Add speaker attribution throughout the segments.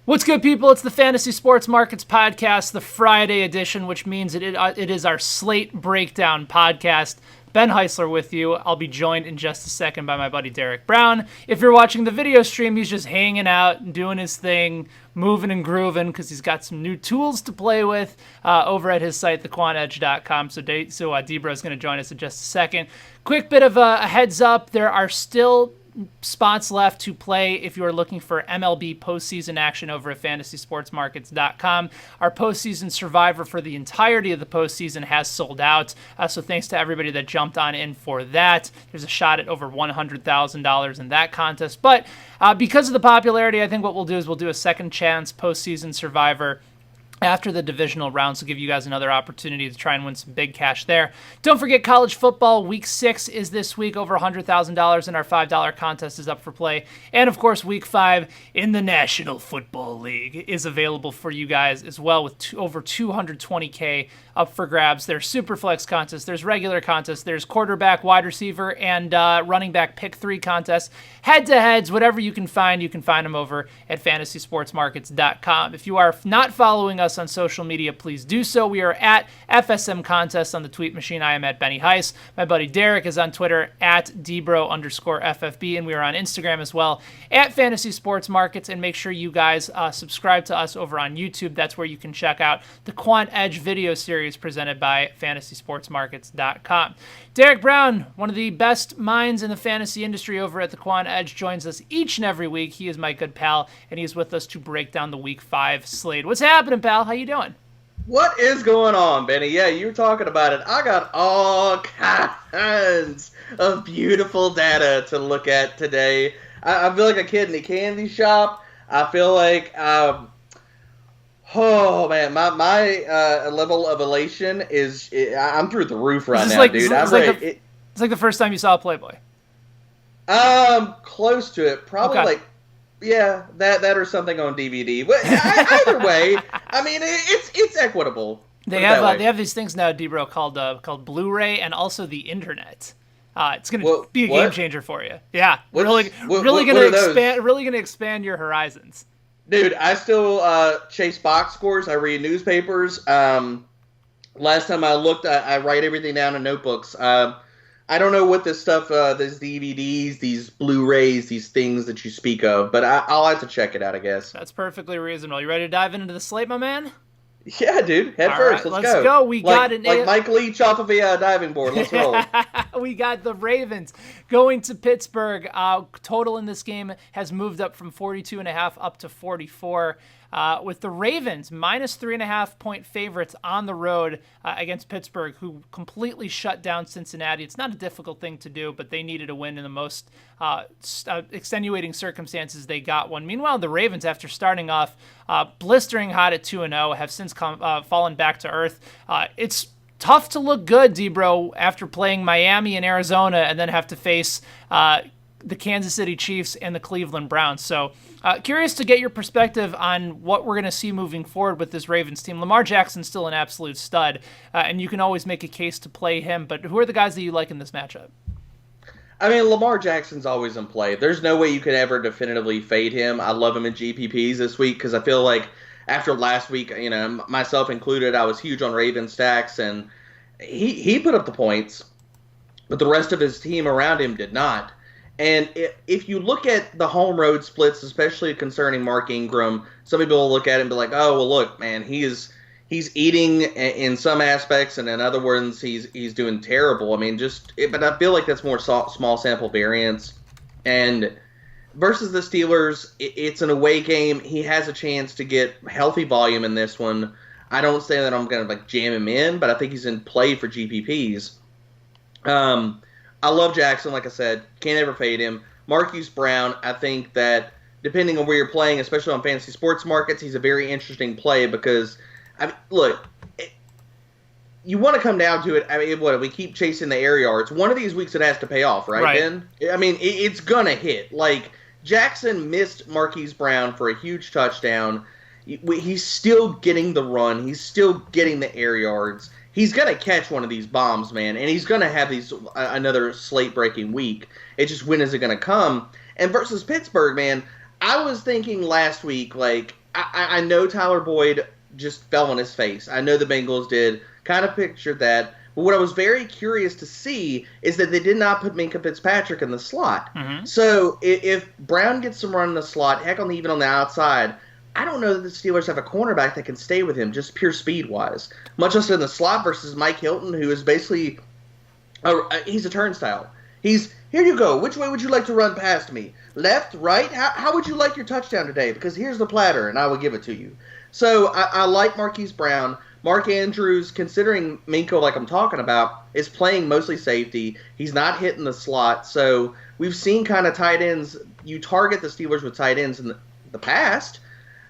Speaker 1: What's good, people? It's the Fantasy Sports Markets Podcast, the Friday edition, which means it is our slate breakdown podcast. Ben Heisler with you. I'll be joined in just a second by my buddy Derek Brown. If you're watching the video stream, he's just hanging out and doing his thing, moving and grooving, because he's got some new tools to play with over at his site, thequantedge.com. So Debra is going to join us in just a second. Quick bit of a heads up. There are still spots left to play if you are looking for MLB postseason action over at fantasysportsmarkets.com. Our postseason survivor for the entirety of the postseason has sold out, so thanks to everybody that jumped on in for that. There's a shot at over $100,000 in that contest, but because of the popularity, I think what we'll do is we'll do a second chance postseason survivor after the divisional rounds to give you guys another opportunity to try and win some big cash there. Don't forget, college football week 6 is this week. Over $100,000 in our $5 contest is up for play. And of course, week 5 in the National Football League is available for you guys as well, with over $220K up for grabs. There's super flex contests, there's regular contests, there's quarterback, wide receiver, and running back pick 3 contests. Head-to-heads, whatever you can find them over at fantasysportsmarkets.com. If you are not following us on social media, please do so. We are at FSM Contest on the tweet machine. I am at Benny Heiss. My buddy Derek is on Twitter at Debro_FFB, and we are on Instagram as well at Fantasy Sports Markets. And make sure you guys subscribe to us over on YouTube. That's where you can check out the Quant Edge video series presented by fantasysportsmarkets.com. Derek Brown, one of the best minds in the fantasy industry over at the Quant Edge, joins us each and every week. He is my good pal, and he is with us to break down the Week 5 slate. What's happening, pal? How you doing?
Speaker 2: What is going on, Benny? Yeah, you were talking about it. I got all kinds of beautiful data to look at today. I feel like a kid in a candy shop. I feel like, oh man, my level of elation is, I'm through the roof right now, dude.
Speaker 1: It's like the first time you saw Playboy.
Speaker 2: Close to it. Probably
Speaker 1: okay.
Speaker 2: Like, yeah, that or something on DVD. But either way, I mean, it's equitable.
Speaker 1: They have these things now, Debro, called Blu-ray and also the internet. It's going to be a game changer for you. Yeah, really going to expand your horizons.
Speaker 2: Dude, I still chase box scores. I read newspapers. Last time I looked, I write everything down in notebooks. I don't know what this stuff, these DVDs, these Blu-rays, these things that you speak of, but I'll have to check it out, I guess.
Speaker 1: That's perfectly reasonable. You ready to dive into the slate, my man?
Speaker 2: Yeah, dude. Head first.
Speaker 1: Right,
Speaker 2: let's go.
Speaker 1: We got an
Speaker 2: like Mike Leach off of a diving board. Let's roll.
Speaker 1: We got the Ravens going to Pittsburgh. Total in this game has moved up from 42.5 up to 44. With the Ravens minus 3.5 point favorites on the road against Pittsburgh, who completely shut down Cincinnati. It's not a difficult thing to do, but they needed a win in the most extenuating circumstances. They got one. Meanwhile, the Ravens, after starting off blistering hot at 2-0, have since fallen back to earth. It's tough to look good, Debro, after playing Miami and Arizona and then have to face the Kansas City Chiefs and the Cleveland Browns. So curious to get your perspective on what we're going to see moving forward with this Ravens team. Lamar Jackson's still an absolute stud, and you can always make a case to play him, but who are the guys that you like in this matchup?
Speaker 2: I mean, Lamar Jackson's always in play. There's no way you could ever definitively fade him. I love him in GPPs this week because I feel like after last week, you know, myself included, I was huge on Ravens stacks, and he put up the points, but the rest of his team around him did not. And if you look at the home road splits, especially concerning Mark Ingram, some people will look at it and be like, oh, well, look, man, he's eating in some aspects, and in other ones, he's doing terrible. I mean, but I feel like that's more small sample variance. And versus the Steelers, it's an away game. He has a chance to get healthy volume in this one. I don't say that I'm going to jam him in, but I think he's in play for GPPs. I love Jackson, like I said. Can't ever fade him. Marquise Brown, I think that depending on where you're playing, especially on fantasy sports markets, he's a very interesting play because, I mean, look, you want to come down to it. I mean, we keep chasing the air yards. One of these weeks it has to pay off, right, Ben? I mean, it's going to hit. Like, Jackson missed Marquise Brown for a huge touchdown. He's still getting the run. He's still getting the air yards. He's going to catch one of these bombs, man, and he's going to have another slate-breaking week. It's just when is it going to come? And versus Pittsburgh, man, I was thinking last week, like, I know Tyler Boyd just fell on his face. I know the Bengals did. Kind of pictured that. But what I was very curious to see is that they did not put Minkah Fitzpatrick in the slot.
Speaker 1: Mm-hmm.
Speaker 2: So if Brown gets some run in the slot, heck, even on the outside, I don't know that the Steelers have a cornerback that can stay with him, just pure speed-wise. Much less in the slot versus Mike Hilton, who is basically he's a turnstile. He's, here you go. Which way would you like to run past me? Left, right? How would you like your touchdown today? Because here's the platter, and I will give it to you. So I like Marquise Brown. Mark Andrews, considering Minko, like I'm talking about, is playing mostly safety. He's not hitting the slot. So we've seen kind of tight ends. You target the Steelers with tight ends in the past,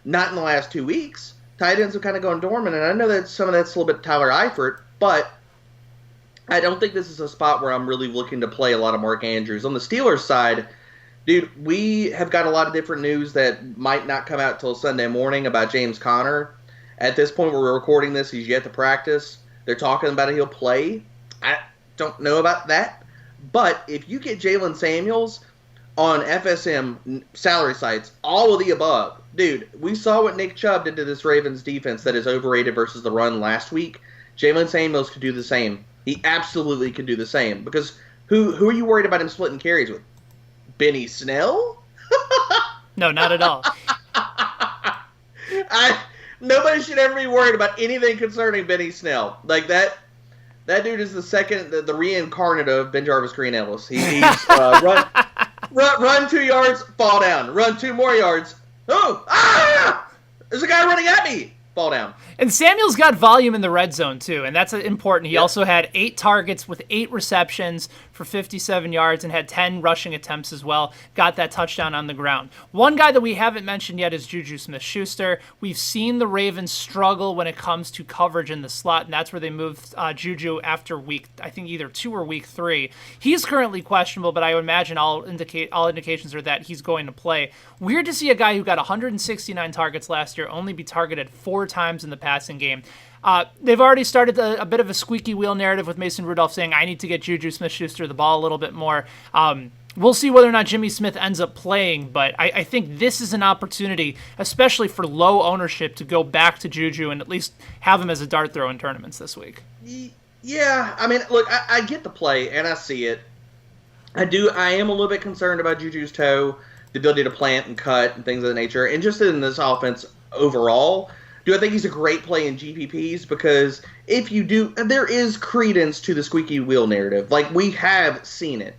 Speaker 2: not in the last 2 weeks. Tight ends have kind of gone dormant, and I know that some of that's a little bit Tyler Eifert, but I don't think this is a spot where I'm really looking to play a lot of Mark Andrews. On the Steelers side, dude, we have got a lot of different news that might not come out till Sunday morning about James Conner. At this point, we're recording this. He's yet to practice. They're talking about it. He'll play. I don't know about that. But if you get Jalen Samuels on FSM salary sites, all of the above, dude, we saw what Nick Chubb did to this Ravens defense that is overrated versus the run last week. Jalen Samuels could do the same. He absolutely could do the same. Because who are you worried about him splitting carries with? Benny Snell?
Speaker 1: No, not at all.
Speaker 2: Nobody should ever be worried about anything concerning Benny Snell. Like that dude is the reincarnate of Ben Jarvis Green Ellis. He's run 2 yards, fall down. Run 2 more yards. Oh, there's a guy running at me. Fall down.
Speaker 1: And Samuel's got volume in the red zone, too, and that's important. He also had 8 targets with 8 receptions for 57 yards and had 10 rushing attempts as well. Got that touchdown on the ground. One guy that we haven't mentioned yet is Juju Smith-Schuster. We've seen the Ravens struggle when it comes to coverage in the slot, and that's where they moved Juju after I think either 2 or week 3. He's currently questionable, but I would imagine all indications are that he's going to play. Weird to see a guy who got 169 targets last year only be targeted 4 times in the passing game. They've already started a bit of a squeaky wheel narrative with Mason Rudolph saying, I need to get Juju Smith-Schuster the ball a little bit more. We'll see whether or not Jimmy Smith ends up playing, but I think this is an opportunity, especially for low ownership, to go back to Juju and at least have him as a dart throw in tournaments this week.
Speaker 2: Yeah, I mean, look, I get the play, and I see it. I am a little bit concerned about Juju's toe, the ability to plant and cut and things of that nature, and just in this offense overall. Do I think he's a great play in GPPs? Because if you do, there is credence to the squeaky wheel narrative. Like, we have seen it.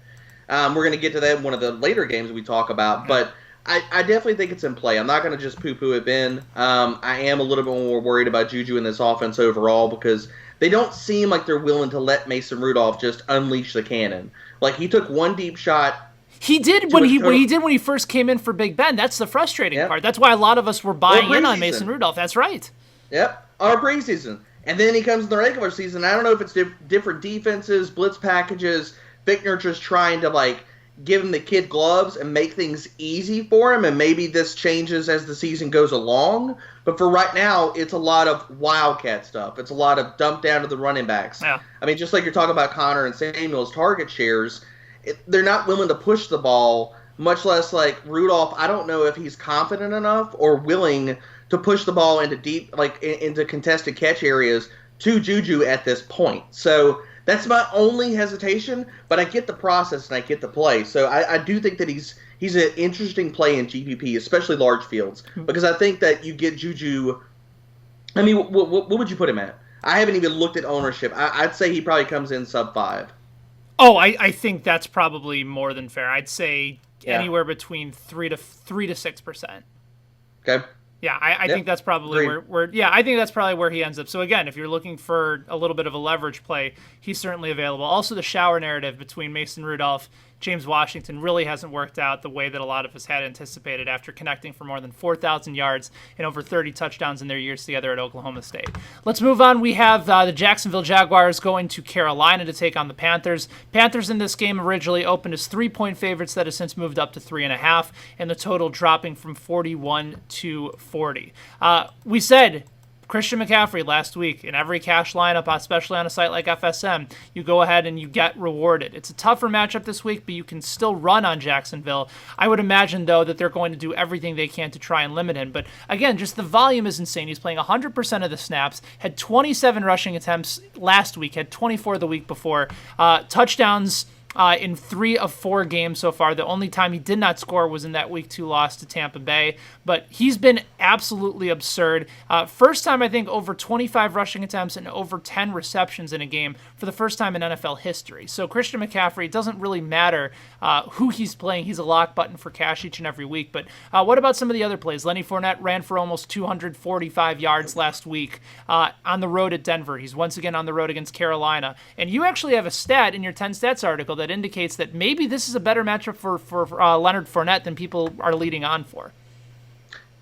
Speaker 2: We're going to get to that in one of the later games we talk about. But I definitely think it's in play. I'm not going to just poo-poo it, Ben. I am a little bit more worried about Juju in this offense overall because they don't seem like they're willing to let Mason Rudolph just unleash the cannon. Like, he took one deep shot.
Speaker 1: He did when he first came in for Big Ben. That's the frustrating part. That's why a lot of us were buying in on Mason Rudolph. That's right.
Speaker 2: Yep, our preseason. And then he comes in the regular season. I don't know if it's different defenses, blitz packages, Fichtner just trying to, give him the kid gloves and make things easy for him, and maybe this changes as the season goes along. But for right now, it's a lot of wildcat stuff. It's a lot of dump down to the running backs.
Speaker 1: Yeah.
Speaker 2: I mean, just like you're talking about Connor and Samuel's target shares, they're not willing to push the ball, much less like Rudolph. I don't know if he's confident enough or willing to push the ball into deep, into contested catch areas to Juju at this point. So that's my only hesitation, but I get the process and I get the play. So I do think that he's an interesting play in GPP, especially large fields, because I think that you get Juju. I mean, what would you put him at? I haven't even looked at ownership. I'd say he probably comes in sub 5.
Speaker 1: Oh, I think that's probably more than fair. I'd say anywhere between 3 to 6%.
Speaker 2: Okay.
Speaker 1: Yeah, I think that's probably I think that's probably where he ends up. So again, if you're looking for a little bit of a leverage play, he's certainly available. Also, the shower narrative between Mason Rudolph, James Washington really hasn't worked out the way that a lot of us had anticipated after connecting for more than 4,000 yards and over 30 touchdowns in their years together at Oklahoma State. Let's move on. We have the Jacksonville Jaguars going to Carolina to take on the Panthers. Panthers in this game originally opened as 3-point favorites that have since moved up to 3.5, and the total dropping from 41 to 40. We said Christian McCaffrey last week in every cash lineup, especially on a site like FSM, you go ahead and you get rewarded. It's a tougher matchup this week, but you can still run on Jacksonville. I would imagine, though, that they're going to do everything they can to try and limit him. But again, just the volume is insane. He's playing 100% of the snaps, had 27 rushing attempts last week, had 24 the week before. Touchdowns in 3 of 4 games so far. The only time he did not score was in that Week 2 loss to Tampa Bay. But he's been absolutely absurd. First time, I think, over 25 rushing attempts and over 10 receptions in a game for the first time in NFL history. So Christian McCaffrey, it doesn't really matter who he's playing. He's a lock button for cash each and every week. But what about some of the other plays? Lenny Fournette ran for almost 245 yards last week on the road at Denver. He's once again on the road against Carolina. And you actually have a stat in your 10 Stats article that indicates that maybe this is a better matchup for Leonard Fournette than people are leading on for.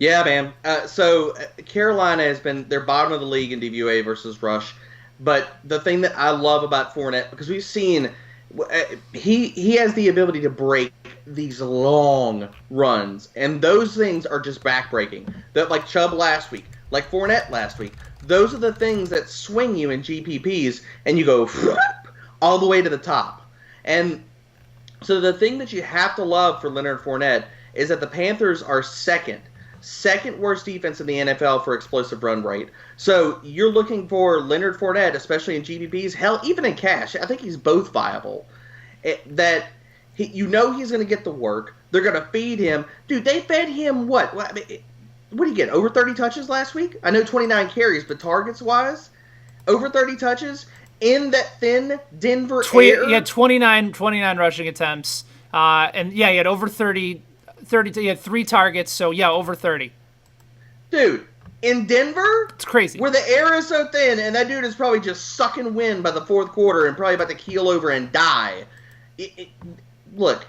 Speaker 2: Yeah, man. So Carolina has been, they're bottom of the league in DVOA versus rush. But the thing that I love about Fournette, because we've seen, he has the ability to break these long runs. And those things are just backbreaking. Like Chubb last week, like Fournette last week. Those are the things that swing you in GPPs, and you go all the way to the top. And so the thing that you have to love for Leonard Fournette is that the Panthers are second worst defense in the NFL for explosive run rate. So you're looking for Leonard Fournette, especially in GPPs, hell, even in cash. I think he's both viable. He's going to get the work. They're going to feed him. Dude, they fed him what? What did he get? Over 30 touches last week? I know 29 carries, but targets-wise, over 30 touches in that thin Denver air.
Speaker 1: He had 29 rushing attempts. And yeah, he had over 30, he had 3 targets, so yeah, over 30.
Speaker 2: Dude, in Denver?
Speaker 1: It's crazy.
Speaker 2: Where the air is so thin, and that dude is probably just sucking wind by the fourth quarter and probably about to keel over and die. Look,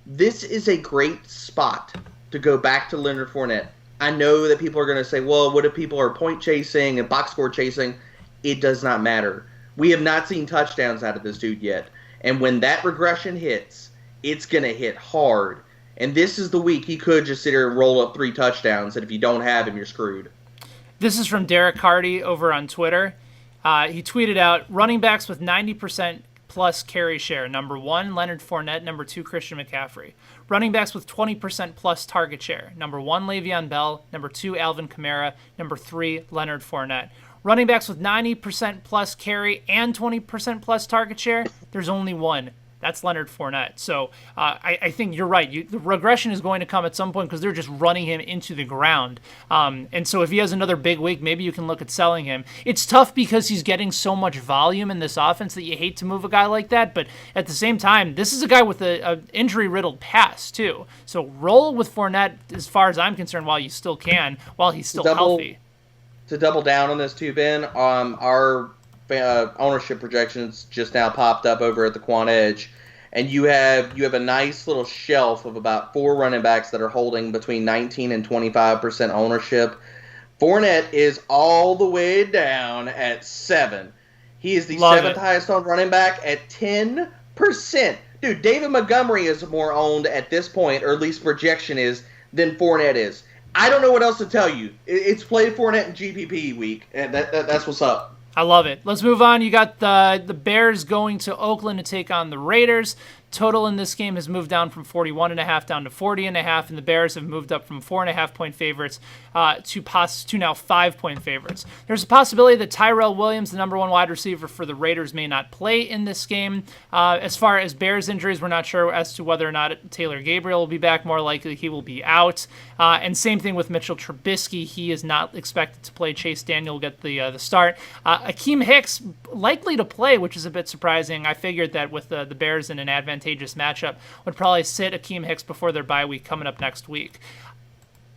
Speaker 2: this is a great spot to go back to Leonard Fournette. I know that people are going to say, well, what if people are point chasing and box score chasing? It does not matter. We have not seen touchdowns out of this dude yet. And when that regression hits, it's going to hit hard. And this is the week he could just sit here and roll up 3 touchdowns, and if you don't have him, you're screwed.
Speaker 1: This is from Derek Hardy over on Twitter. He tweeted out, running backs with 90% plus carry share. Number 1, Leonard Fournette. Number 2, Christian McCaffrey. Running backs with 20% plus target share. Number 1, Le'Veon Bell. Number 2, Alvin Kamara. Number 3, Leonard Fournette. Running backs with 90% plus carry and 20% plus target share, there's only one. That's Leonard Fournette. So I think you're right. The regression is going to come at some point because they're just running him into the ground. And so if he has another big week, maybe you can look at selling him. It's tough because he's getting so much volume in this offense that you hate to move a guy like that. But at the same time, this is a guy with a injury-riddled past, too. So roll with Fournette as far as I'm concerned while you still can, while he's still healthy.
Speaker 2: To double down on this too, Ben, our ownership projections just now popped up over at the Quant Edge, and you have a nice little shelf of about 4 running backs that are holding between 19 and 25% ownership. Fournette is all the way down at 7. He is the 7th highest owned running back at 10%. Dude, David Montgomery is more owned at this point, or at least projection is, than Fournette is. I don't know what else to tell you. It's play Fournette in GPP week, and that's what's up.
Speaker 1: I love it. Let's move on. You got the Bears going to Oakland to take on the Raiders. Total in this game has moved down from 41.5 down to 40.5, and the Bears have moved up from 4.5-point favorites to now 5-point favorites. There's a possibility that Tyrell Williams, the number 1 wide receiver for the Raiders, may not play in this game. As far as Bears injuries, we're not sure as to whether or not Taylor Gabriel will be back. More likely he will be out. And same thing with Mitchell Trubisky. He is not expected to play. Chase Daniel will get the start. Akeem Hicks likely to play, which is a bit surprising. I figured that with the Bears in an advantageous matchup would probably sit Akeem Hicks before their bye week coming up next week.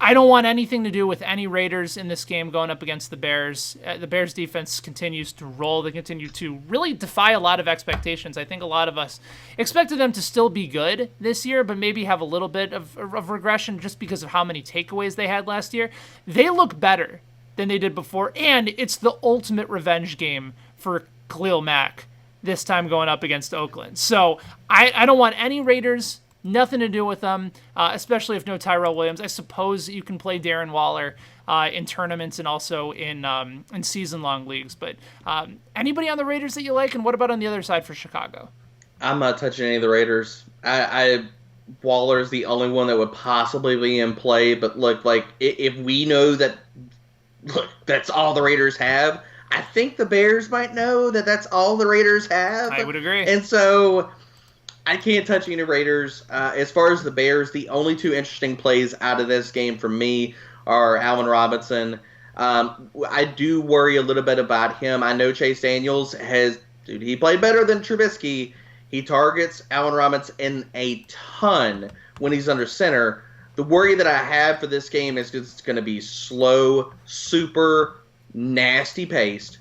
Speaker 1: I don't want anything to do with any Raiders in this game going up against the Bears. The Bears defense continues to roll. They continue to really defy a lot of expectations. I think a lot of us expected them to still be good this year, but maybe have a little bit of regression just because of how many takeaways they had last year. They look better than they did before, and it's the ultimate revenge game for Khalil Mack this time going up against Oakland. So I don't want any Raiders nothing to do with them, especially if no Tyrell Williams. I suppose you can play Darren Waller in tournaments and also in season-long leagues. But anybody on the Raiders that you like, and what about on the other side for Chicago?
Speaker 2: I'm not touching any of the Raiders. Waller's the only one that would possibly be in play, but look, like, if we know that, look, that's all the Raiders have, I think the Bears might know that that's all the Raiders have.
Speaker 1: I would agree.
Speaker 2: And so I can't touch any Raiders. As far as the Bears, the only two interesting plays out of this game for me are Allen Robinson. I do worry a little bit about him. I know Chase Daniels he played better than Trubisky. He targets Allen Robinson a ton when he's under center. The worry that I have for this game is it's going to be slow, super nasty paced,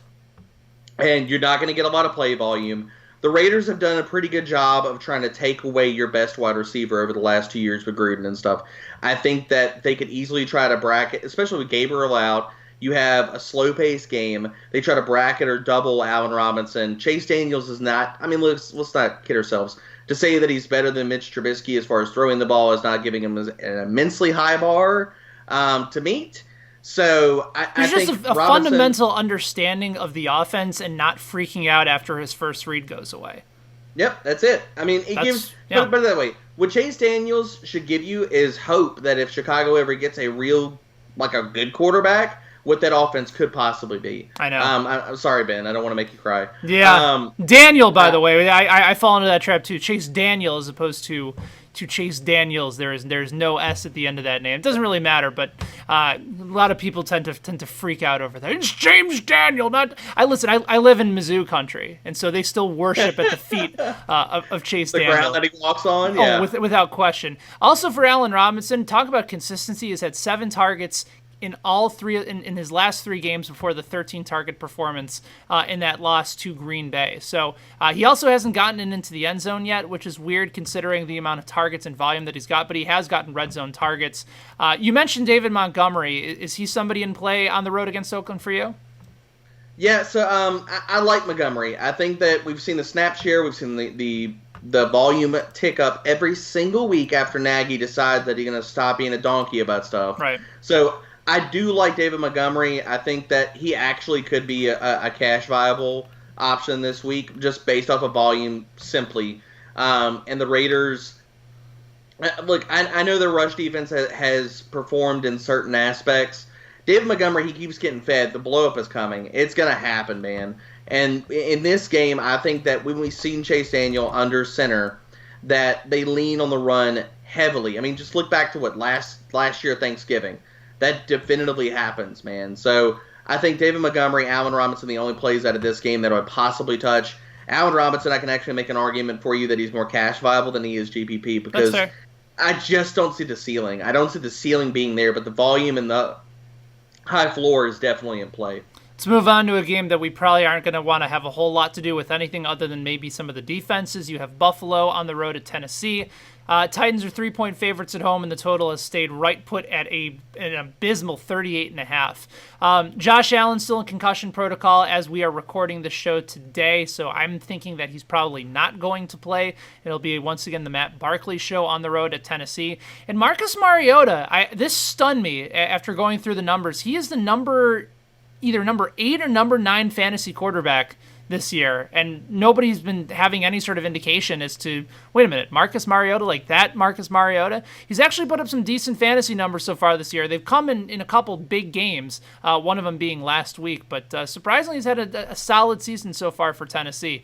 Speaker 2: and you're not going to get a lot of play volume. The Raiders have done a pretty good job of trying to take away your best wide receiver over the last 2 years with Gruden and stuff. I think that they could easily try to bracket, especially with Gabriel out. You have a slow-paced game. They try to bracket or double Allen Robinson. Chase Daniels is not. I mean, let's not kid ourselves. To say that he's better than Mitch Trubisky as far as throwing the ball is not giving him an immensely high bar to meet. So I think
Speaker 1: just a fundamental understanding of the offense and not freaking out after his first read goes away.
Speaker 2: Yep, that's it. I mean, put it that way. What Chase Daniels should give you is hope that if Chicago ever gets a good quarterback, what that offense could possibly be.
Speaker 1: I know.
Speaker 2: I'm sorry, Ben. I don't want to make you cry.
Speaker 1: Yeah. Daniel, by the way, I fall into that trap too. Chase Daniel as opposed to Chase Daniels. There's no S at the end of that name. It doesn't really matter, but a lot of people tend to freak out over that. It's James Daniel, not. I live in Mizzou country, and so they still worship at the feet of Chase Daniel.
Speaker 2: The ground that he walks on. Yeah.
Speaker 1: Without question. Also for Allen Robinson, talk about consistency. He's had 7 targets in all three in his last 3 games before the 13 target performance in that loss to Green Bay. So he also hasn't gotten into the end zone yet, which is weird considering the amount of targets and volume that he's got, but he has gotten red zone targets. You mentioned David Montgomery. Is he somebody in play on the road against Oakland for you?
Speaker 2: Yeah, so I like Montgomery. I think that we've seen the snap share, we've seen the volume tick up every single week after Nagy decides that he's going to stop being a donkey about stuff.
Speaker 1: Right.
Speaker 2: So I do like David Montgomery. I think that he actually could be a cash viable option this week, just based off of volume simply. And the Raiders, look, I know their rush defense has performed in certain aspects. David Montgomery, he keeps getting fed. The blow-up is coming. It's going to happen, man. And in this game, I think that when we've seen Chase Daniel under center, that they lean on the run heavily. I mean, just look back to what last year Thanksgiving. That definitively happens, man. So I think David Montgomery, Allen Robinson, the only plays out of this game that I would possibly touch. Allen Robinson, I can actually make an argument for you that he's more cash viable than he is GPP because I just don't see the ceiling. I don't see the ceiling being there, but the volume and the high floor is definitely in play.
Speaker 1: Let's move on to a game that we probably aren't going to want to have a whole lot to do with anything other than maybe some of the defenses. You have Buffalo on the road at Tennessee. Titans are 3-point favorites at home, and the total has stayed right put at an abysmal 38.5. Josh Allen still in concussion protocol as we are recording the show today, so I'm thinking that he's probably not going to play. It'll be once again the Matt Barkley show on the road at Tennessee. And Marcus Mariota, this stunned me after going through the numbers. He is the either number 8 or number 9 fantasy quarterback this year, and nobody's been having any sort of indication as to, wait a minute, Marcus Mariota, like that Marcus Mariota? He's actually put up some decent fantasy numbers so far this year. They've come in a couple big games, one of them being last week, but surprisingly he's had a solid season so far for Tennessee.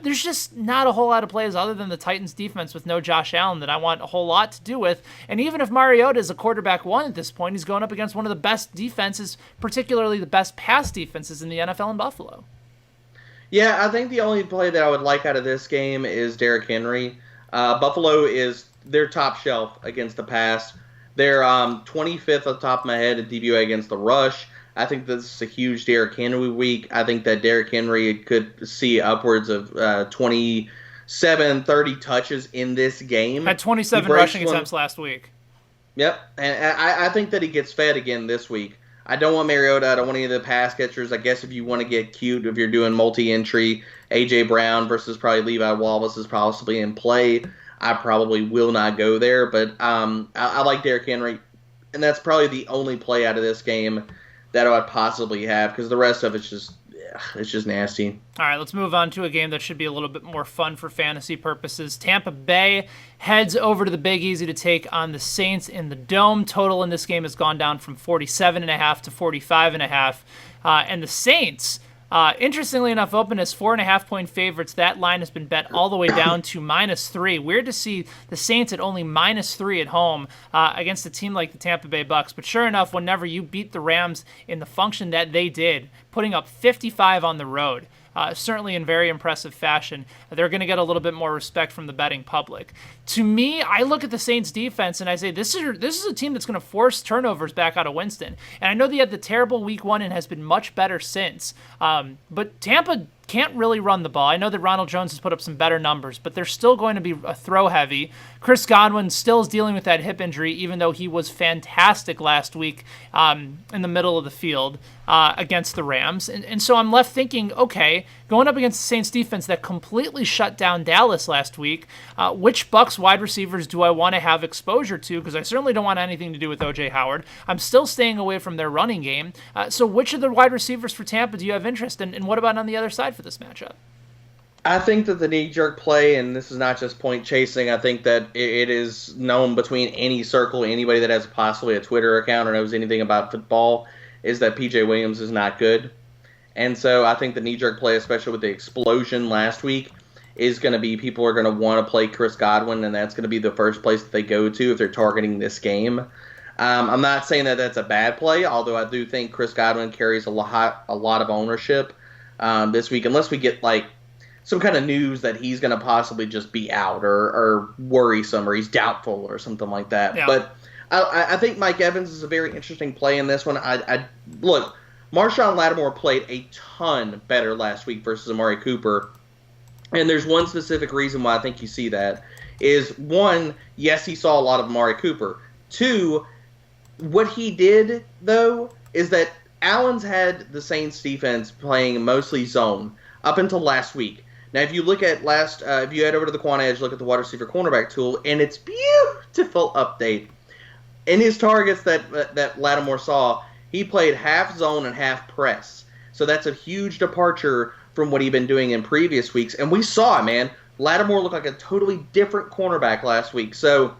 Speaker 1: There's just not a whole lot of plays other than the Titans defense with no Josh Allen that I want a whole lot to do with, and even if Mariota is a quarterback 1 at this point, he's going up against one of the best defenses, particularly the best pass defenses in the NFL in Buffalo.
Speaker 2: Yeah, I think the only play that I would like out of this game is Derrick Henry. Buffalo is their top shelf against the pass. They're 25th off the top of my head at DVOA against the rush. I think this is a huge Derrick Henry week. I think that Derrick Henry could see upwards of 27, 30 touches in this game.
Speaker 1: Had 27 rushing attempts last week.
Speaker 2: Yep, and I think that he gets fed again this week. I don't want Mariota. I don't want any of the pass catchers. I guess if you want to get cute, if you're doing multi-entry, A.J. Brown versus probably Levi Wallace is possibly in play. I probably will not go there. But I like Derrick Henry, and that's probably the only play out of this game that I would possibly have, because the rest of it's just nasty.
Speaker 1: All right, let's move on to a game that should be a little bit more fun for fantasy purposes. Tampa Bay heads over to the Big Easy to take on the Saints in the Dome. Total in this game has gone down from 47.5 to 45.5. And the Saints, interestingly enough, open as 4.5-point favorites. That line has been bet all the way down to -3. Weird to see the Saints at only -3 at home against a team like the Tampa Bay Bucks. But sure enough, whenever you beat the Rams in the function that they did, putting up 55 on the road, certainly in very impressive fashion, they're going to get a little bit more respect from the betting public. To me, I look at the Saints defense and I say, this is a team that's going to force turnovers back out of Winston. And I know they had the terrible week 1 and has been much better since. But Tampa can't really run the ball. I know that Ronald Jones has put up some better numbers, but they're still going to be a throw heavy. Chris Godwin still is dealing with that hip injury, even though he was fantastic last week in the middle of the field against the Rams. And so I'm left thinking, okay, going up against the Saints defense that completely shut down Dallas last week, which Bucs wide receivers do I want to have exposure to? Because I certainly don't want anything to do with O.J. Howard. I'm still staying away from their running game. So which of the wide receivers for Tampa do you have interest in? And what about on the other side for this matchup?
Speaker 2: I think that the knee-jerk play, and this is not just point chasing, I think that it is known between any circle, anybody that has possibly a Twitter account or knows anything about football, is that P.J. Williams is not good. And so I think the knee-jerk play, especially with the explosion last week, is going to be people are going to want to play Chris Godwin, and that's going to be the first place that they go to if they're targeting this game. I'm not saying that that's a bad play, although I do think Chris Godwin carries a lot of ownership this week, unless we get like some kind of news that he's going to possibly just be out or worrisome or he's doubtful or something like that. Yeah. But I think Mike Evans is a very interesting play in this one. Look, Marshawn Lattimore played a ton better last week versus Amari Cooper. And there's one specific reason why I think you see that is, one, yes, he saw a lot of Amari Cooper. Two, what he did, though, is that Allen's had the Saints defense playing mostly zone up until last week. Now, if you look at if you head over to the Quant Edge, look at the wide receiver cornerback tool, and it's beautiful update. In his targets that Lattimore saw, he played half zone and half press. So that's a huge departure from what he'd been doing in previous weeks. And we saw it, man. Lattimore looked like a totally different cornerback last week. So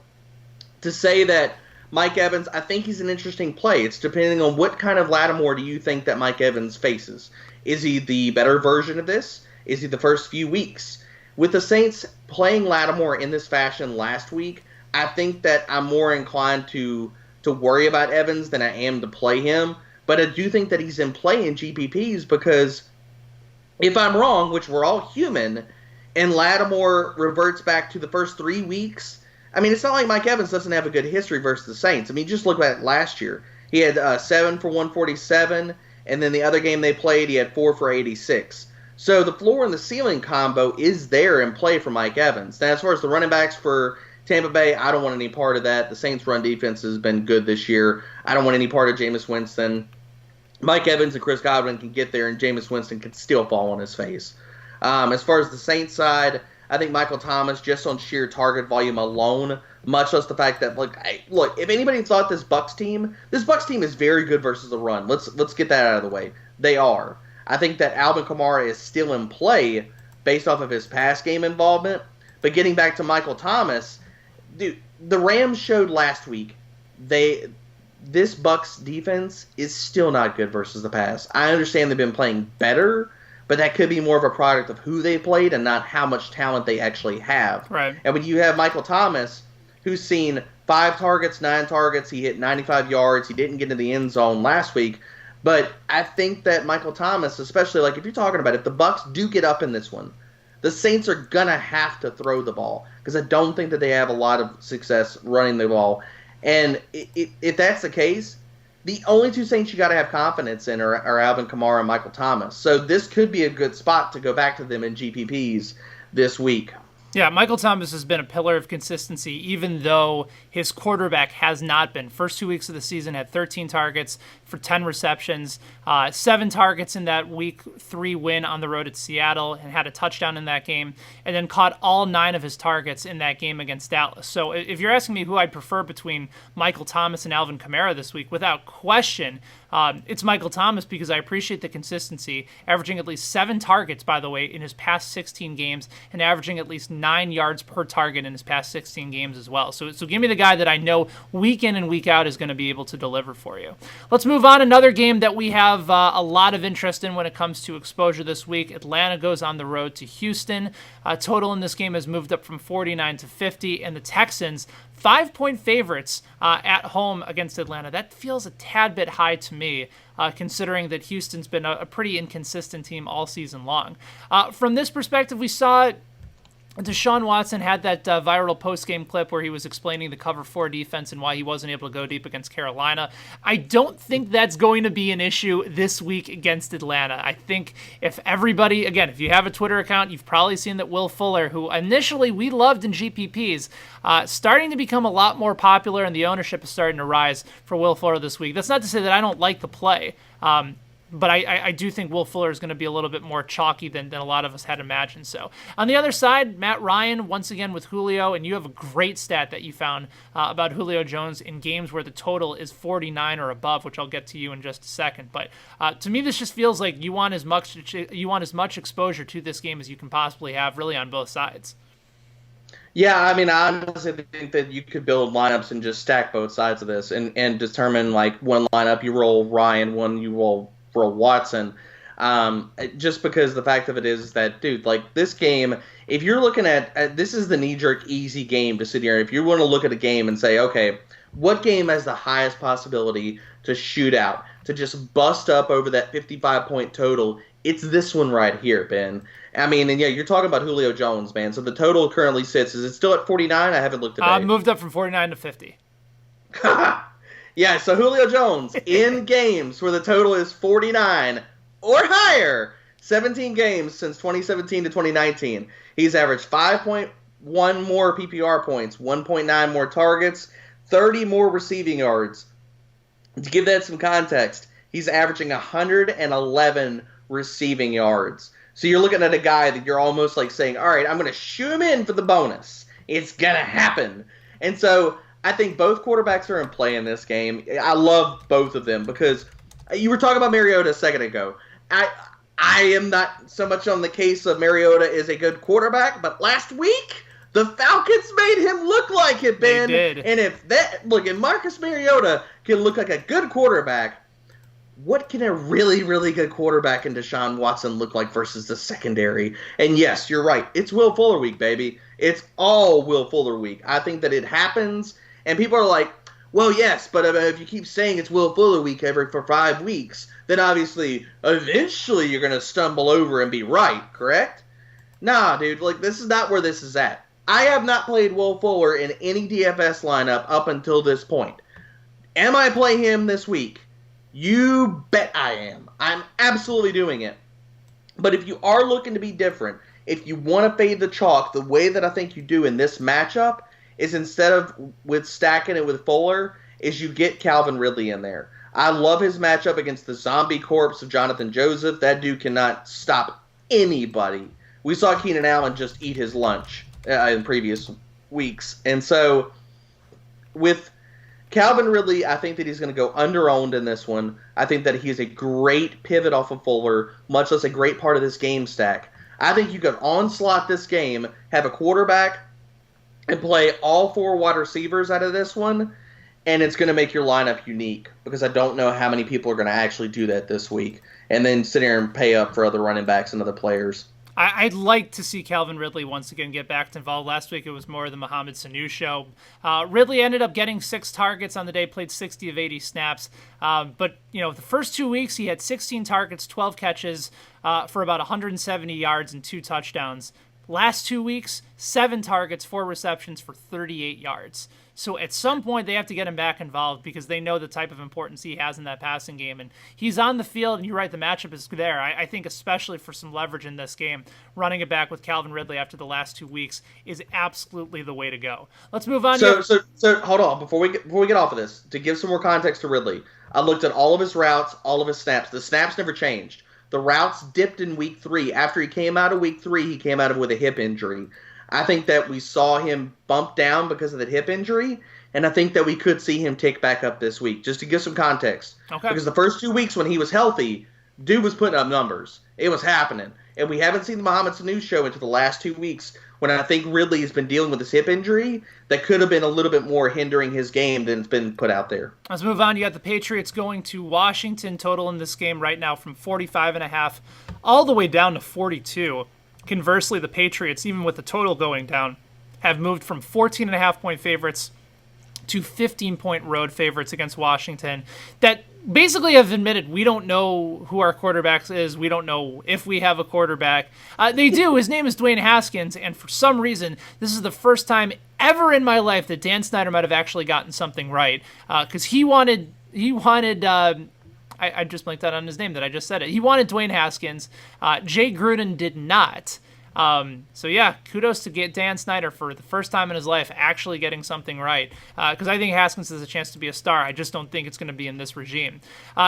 Speaker 2: to say that Mike Evans, I think he's an interesting play. It's depending on what kind of Lattimore do you think that Mike Evans faces. Is he the better version of this? Is he the first few weeks? With the Saints playing Lattimore in this fashion last week, I think that I'm more inclined to worry about Evans than I am to play him. But I do think that he's in play in GPPs, because if I'm wrong, which we're all human, and Lattimore reverts back to the first 3 weeks, I mean, it's not like Mike Evans doesn't have a good history versus the Saints. I mean, just look at last year. He had 7 for 147, and then the other game they played, he had 4 for 86. So the floor and the ceiling combo is there in play for Mike Evans. Now, as far as the running backs for Tampa Bay, I don't want any part of that. The Saints' run defense has been good this year. I don't want any part of Jameis Winston. Mike Evans and Chris Godwin can get there, and Jameis Winston can still fall on his face. As far as the Saints side, I think Michael Thomas, just on sheer target volume alone, much less the fact that, look, if anybody thought this Bucs team is very good versus the run. Let's get that out of the way. They are. I think that Alvin Kamara is still in play based off of his pass game involvement. But getting back to Michael Thomas, dude, the Rams showed last week this Bucs defense is still not good versus the pass. I understand they've been playing better, but that could be more of a product of who they played and not how much talent they actually have.
Speaker 1: Right.
Speaker 2: And when you have Michael Thomas, who's seen 5 targets, 9 targets, he hit 95 yards, he didn't get into the end zone last week. But I think that Michael Thomas, especially like if you're talking about if the Bucs do get up in this one, the Saints are going to have to throw the ball, because I don't think that they have a lot of success running the ball. And if that's the case, the only 2 Saints you got to have confidence in are Alvin Kamara and Michael Thomas. So this could be a good spot to go back to them in GPPs this week.
Speaker 1: Yeah, Michael Thomas has been a pillar of consistency, even though his quarterback has not been. First 2 weeks of the season had 13 targets for 10 receptions, 7 targets in that week 3 win on the road at Seattle, and had a touchdown in that game, and then caught all 9 of his targets in that game against Dallas. So if you're asking me who I'd prefer between Michael Thomas and Alvin Kamara this week, without question, it's Michael Thomas, because I appreciate the consistency, averaging at least 7 targets, by the way, in his past 16 games, and averaging at least 9 yards per target in his past 16 games as well. So give me the guy that I know week in and week out is going to be able to deliver for you. Let's move on. Another game that we have a lot of interest in when it comes to exposure this week. Atlanta goes on the road to Houston. Total in this game has moved up from 49 to 50, and the Texans 5-point favorites at home against Atlanta. That feels a tad bit high to me, considering that Houston's been a pretty inconsistent team all season long. From this perspective, we saw Deshaun Watson had that viral post-game clip where he was explaining the cover 4 defense and why he wasn't able to go deep against Carolina. I don't think that's going to be an issue this week against Atlanta. I think if everybody, again, if you have a Twitter account, you've probably seen that Will Fuller, who initially we loved in GPPs, starting to become a lot more popular, and the ownership is starting to rise for Will Fuller this week. That's not to say that I don't like the play. But I do think Will Fuller is going to be a little bit more chalky than a lot of us had imagined. So on the other side, Matt Ryan, once again with Julio, and you have a great stat that you found about Julio Jones in games where the total is 49 or above, which I'll get to you in just a second. But to me, this just feels like you want as much exposure to this game as you can possibly have, really on both sides.
Speaker 2: Yeah, I mean, I honestly think that you could build lineups and just stack both sides of this and determine, like, one lineup you roll Ryan, one you roll Watson, just because the fact of it is that, dude, like, this game, if you're looking at this is the knee-jerk easy game to sit here. If you want to look at a game and say, okay, what game has the highest possibility to shoot out, to just bust up over that 55-point total, it's this one right here, Ben. I mean, and yeah, you're talking about Julio Jones, man. So the total currently sits, is it still at 49? I haven't looked at it.
Speaker 1: Moved up from 49 to 50.
Speaker 2: Yeah, so Julio Jones in games where the total is 49 or higher, 17 games since 2017 to 2019. He's averaged 5.1 more PPR points, 1.9 more targets, 30 more receiving yards. To give that some context, he's averaging 111 receiving yards. So you're looking at a guy that you're almost like saying, all right, I'm going to shoot him in for the bonus. It's going to happen. And so I think both quarterbacks are in play in this game. I love both of them because you were talking about Mariota a second ago. I am not so much on the case of Mariota is a good quarterback, but last week the Falcons made him look like it, Ben.
Speaker 1: They did.
Speaker 2: And if Marcus Mariota can look like a good quarterback, what can a really, really good quarterback in Deshaun Watson look like versus the secondary? And yes, you're right. It's Will Fuller week, baby. It's all Will Fuller week. I think that it happens, and people are like, well, yes, but if you keep saying it's Will Fuller week for 5 weeks, then obviously, eventually you're going to stumble over and be right, correct? Nah, dude, like, this is not where this is at. I have not played Will Fuller in any DFS lineup up until this point. Am I playing him this week? You bet I am. I'm absolutely doing it. But if you are looking to be different, if you want to fade the chalk, the way that I think you do in this matchup is instead of with stacking it with Fuller, is you get Calvin Ridley in there. I love his matchup against the zombie corpse of Jonathan Joseph. That dude cannot stop anybody. We saw Keenan Allen just eat his lunch in previous weeks. And so with Calvin Ridley, I think that he's going to go under-owned in this one. I think that he's a great pivot off of Fuller, much less a great part of this game stack. I think you could onslaught this game, have a quarterback, and play all 4 wide receivers out of this one, and it's going to make your lineup unique because I don't know how many people are going to actually do that this week and then sit here and pay up for other running backs and other players.
Speaker 1: I'd like to see Calvin Ridley once again get back involved. Last week it was more of the Mohamed Sanu show. Ridley ended up getting 6 targets on the day, played 60 of 80 snaps. But, the first 2 weeks he had 16 targets, 12 catches for about 170 yards and 2 touchdowns. Last 2 weeks, 7 targets, 4 receptions for 38 yards. So at some point, they have to get him back involved because they know the type of importance he has in that passing game. And he's on the field, and you're right, the matchup is there. I think especially for some leverage in this game, running it back with Calvin Ridley after the last 2 weeks is absolutely the way to go. Let's move on.
Speaker 2: So hold on. Before we get off of this, to give some more context to Ridley, I looked at all of his routes, all of his snaps. The snaps never changed. The routes dipped in week 3. After he came out of week 3, he came out of with a hip injury. I think that we saw him bump down because of the hip injury, and I think that we could see him tick back up this week, just to give some context.
Speaker 1: Okay.
Speaker 2: Because the first 2 weeks when he was healthy, dude was putting up numbers. It was happening. And we haven't seen the Mohamed Sanu show until the last 2 weeks, when I think Ridley has been dealing with this hip injury that could have been a little bit more hindering his game than it's been put out there.
Speaker 1: Let's move on. You got the Patriots going to Washington. Total in this game right now from 45.5 all the way down to 42. Conversely, the Patriots, even with the total going down, have moved from 14.5-point favorites to 15-point road favorites against Washington that basically have admitted we don't know who our quarterback is. We don't know if we have a quarterback. They do. His name is Dwayne Haskins, and for some reason, this is the first time ever in my life that Dan Snyder might have actually gotten something right, because he wanted I just blanked out on his name that I just said it. He wanted Dwayne Haskins. Jay Gruden did not. So yeah, kudos to Dan Snyder for the first time in his life actually getting something right. Because I think Haskins has a chance to be a star. I just don't think it's going to be in this regime.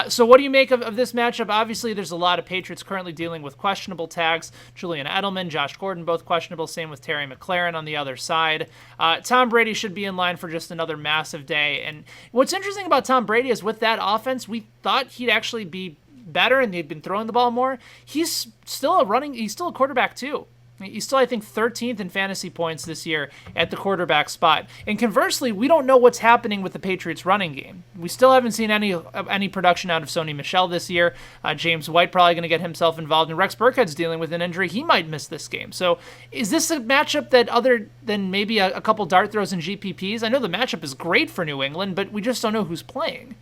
Speaker 1: So what do you make of this matchup? Obviously, there's a lot of Patriots currently dealing with questionable tags. Julian Edelman, Josh Gordon, both questionable. Same with Terry McLaurin on the other side. Tom Brady should be in line for just another massive day. And what's interesting about Tom Brady is with that offense, we thought he'd actually be better and they'd been throwing the ball more. He's still a quarterback too. He's still, I think, 13th in fantasy points this year at the quarterback spot. And conversely, we don't know what's happening with the Patriots running game. We still haven't seen any production out of Sony Michel this year. James White probably going to get himself involved. And Rex Burkhead's dealing with an injury. He might miss this game. So is this a matchup that other than maybe a couple dart throws and GPPs? I know the matchup is great for New England, but we just don't know who's playing.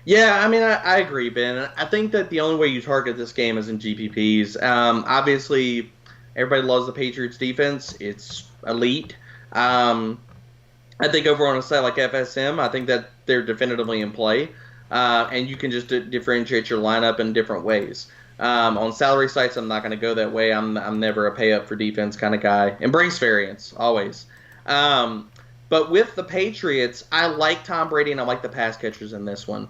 Speaker 2: Yeah, I mean, I agree, Ben. I think that the only way you target this game is in GPPs. Obviously, everybody loves the Patriots defense. It's elite. I think over on a site like FSM, I think that they're definitively in play. And you can just differentiate your lineup in different ways. On salary sites, I'm not going to go that way. I'm never a pay up for defense kind of guy. Embrace variance, always. But with the Patriots, I like Tom Brady and I like the pass catchers in this one.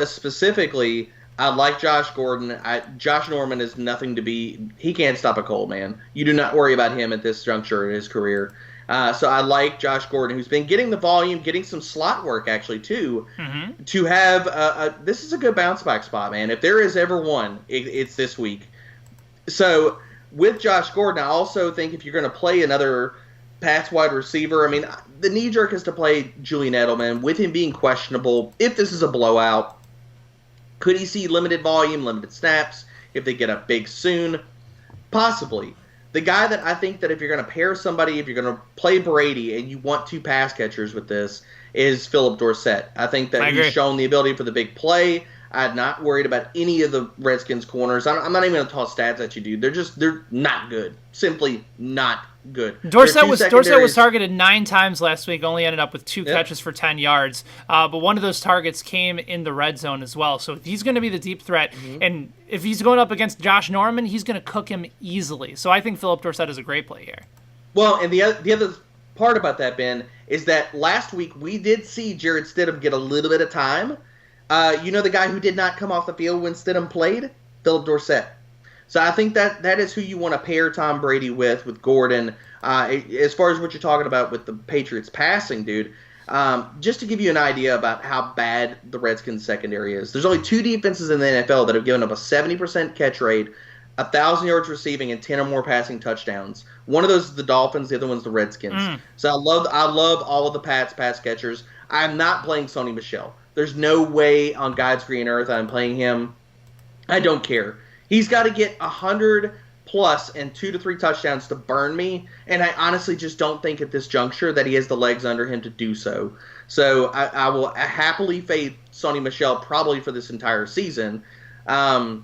Speaker 2: Specifically, I like Josh Gordon. Josh Norman is nothing to be. He can't stop a cold, man. You do not worry about him at this juncture in his career. So I like Josh Gordon, who's been getting the volume, getting some slot work actually too. Mm-hmm. To have this is a good bounce back spot, man. If there is ever one, it's this week. So with Josh Gordon, I also think if you're going to play another Pats wide receiver, I mean, the knee jerk is to play Julian Edelman with him being questionable. If this is a blowout, could he see limited volume, limited snaps if they get up big soon? Possibly. The guy that I think that if you're going to pair somebody, if you're going to play Brady and you want two pass catchers with this, is Philip Dorsett. I think that he's shown the ability for the big play. I'm not worried about any of the Redskins corners. I'm not even going to toss stats at you, dude. They're not good. Simply not good.
Speaker 1: Dorsett was targeted 9 times last week, only ended up with 2 catches for 10 yards. But one of those targets came in the red zone as well. So he's going to be the deep threat. Mm-hmm. And if he's going up against Josh Norman, he's going to cook him easily. So I think Philip Dorsett is a great play here.
Speaker 2: Well, and the other part about that, Ben, is that last week we did see Jarrett Stidham get a little bit of time. The guy who did not come off the field when Stidham played? Philip Dorsett. So I think that is who you want to pair Tom Brady with Gordon. As far as what you're talking about with the Patriots passing, dude, just to give you an idea about how bad the Redskins secondary is. There's only 2 defenses in the NFL that have given up a 70% catch rate, 1,000 yards receiving, and 10 or more passing touchdowns. One of those is the Dolphins, the other one's the Redskins. So I love all of the Pats pass catchers. I'm not playing Sony Michel. There's no way on God's green earth I'm playing him. I don't care. He's got to get 100 plus and 2 to 3 touchdowns to burn me, and I honestly just don't think at this juncture that he has the legs under him to do so. So I will happily fade Sony Michel probably for this entire season. But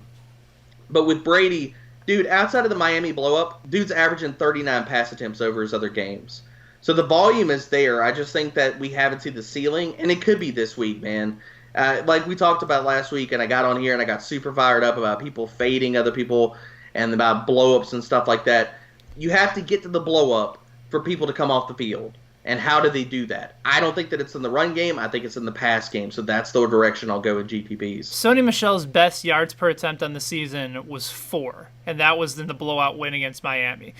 Speaker 2: with Brady, dude, outside of the Miami blow-up, dude's averaging 39 pass attempts over his other games. So the volume is there. I just think that we haven't seen the ceiling, and it could be this week, man. Like we talked about last week, and I got on here and I got super fired up about people fading other people and about blow-ups and stuff like that. You have to get to the blow-up for people to come off the field. And how do they do that? I don't think that it's in the run game. I think it's in the pass game. So that's the direction I'll go in GPPs.
Speaker 1: Sony Michel's best yards per attempt on the season was 4, and that was in the blowout win against Miami.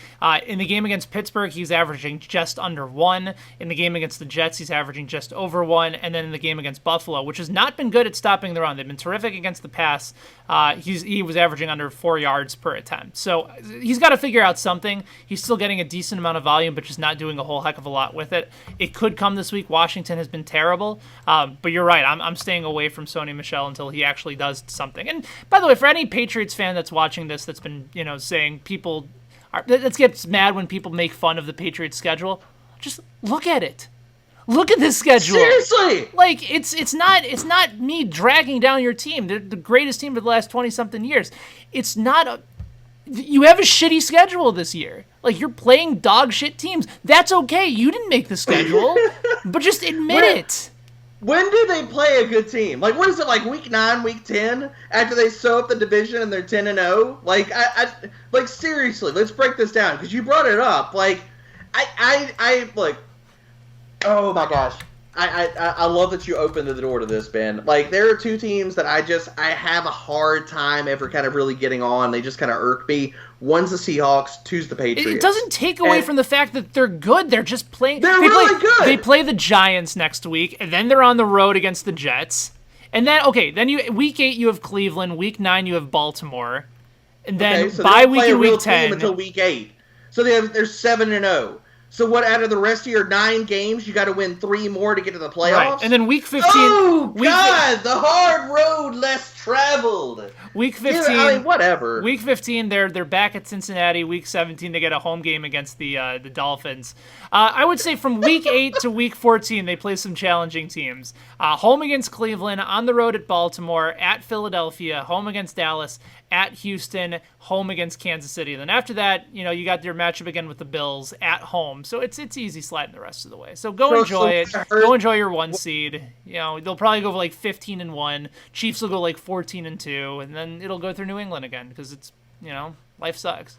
Speaker 1: In the game against Pittsburgh, he's averaging just under 1. In the game against the Jets, he's averaging just over 1. And then in the game against Buffalo, which has not been good at stopping the run, they've been terrific against the pass. He was averaging under 4 yards per attempt. So he's got to figure out something. He's still getting a decent amount of volume, but just not doing a whole heck of a lot with it. It could come this week. Washington has been terrible, but you're right. I'm staying away from Sony Michel until he actually does something. And by the way, for any Patriots fan that's watching this, that's been saying that gets mad when people make fun of the Patriots schedule, just look at it. Look at this schedule.
Speaker 2: Seriously,
Speaker 1: like it's not me dragging down your team. They're the greatest team of the last 20-something years. It's not you have a shitty schedule this year. Like, you're playing dog shit teams. That's okay. You didn't make the schedule, but just admit it.
Speaker 2: When do they play a good team? Like, what is it, like week 9, week 10, after they sew up the division and they're 10-0? Like, like seriously, let's break this down because you brought it up. Like, I like, oh my gosh. I love that you opened the door to this, Ben. Like, there are two teams that I have a hard time ever kind of really getting on. They just kind of irk me. One's the Seahawks, two's the Patriots.
Speaker 1: It doesn't take away from the fact that they're good. They're just playing.
Speaker 2: They're really good.
Speaker 1: They play the Giants next week, and then they're on the road against the Jets. And then, week 8 you have Cleveland, week 9 you have Baltimore, and then bye week in week 10
Speaker 2: until week 8. So they're 7-0. So what, out of the rest of your 9 games, you got to win 3 more to get to the playoffs?
Speaker 1: Right. And then week 15...
Speaker 2: Oh, God! The hard road less traveled!
Speaker 1: Week 15...
Speaker 2: I mean, whatever.
Speaker 1: Week 15, they're back at Cincinnati. Week 17, they get a home game against the Dolphins. I would say from week 8 to week 14, they play some challenging teams. Home against Cleveland, on the road at Baltimore, at Philadelphia, home against Dallas, at Houston, home against Kansas City. Then after that, you got your matchup again with the Bills at home. So it's easy sliding the rest of the way. So go enjoy it. Go enjoy your 1 seed. They'll probably go for like 15-1. Chiefs will go like 14-2, and then it'll go through New England again because it's, life sucks.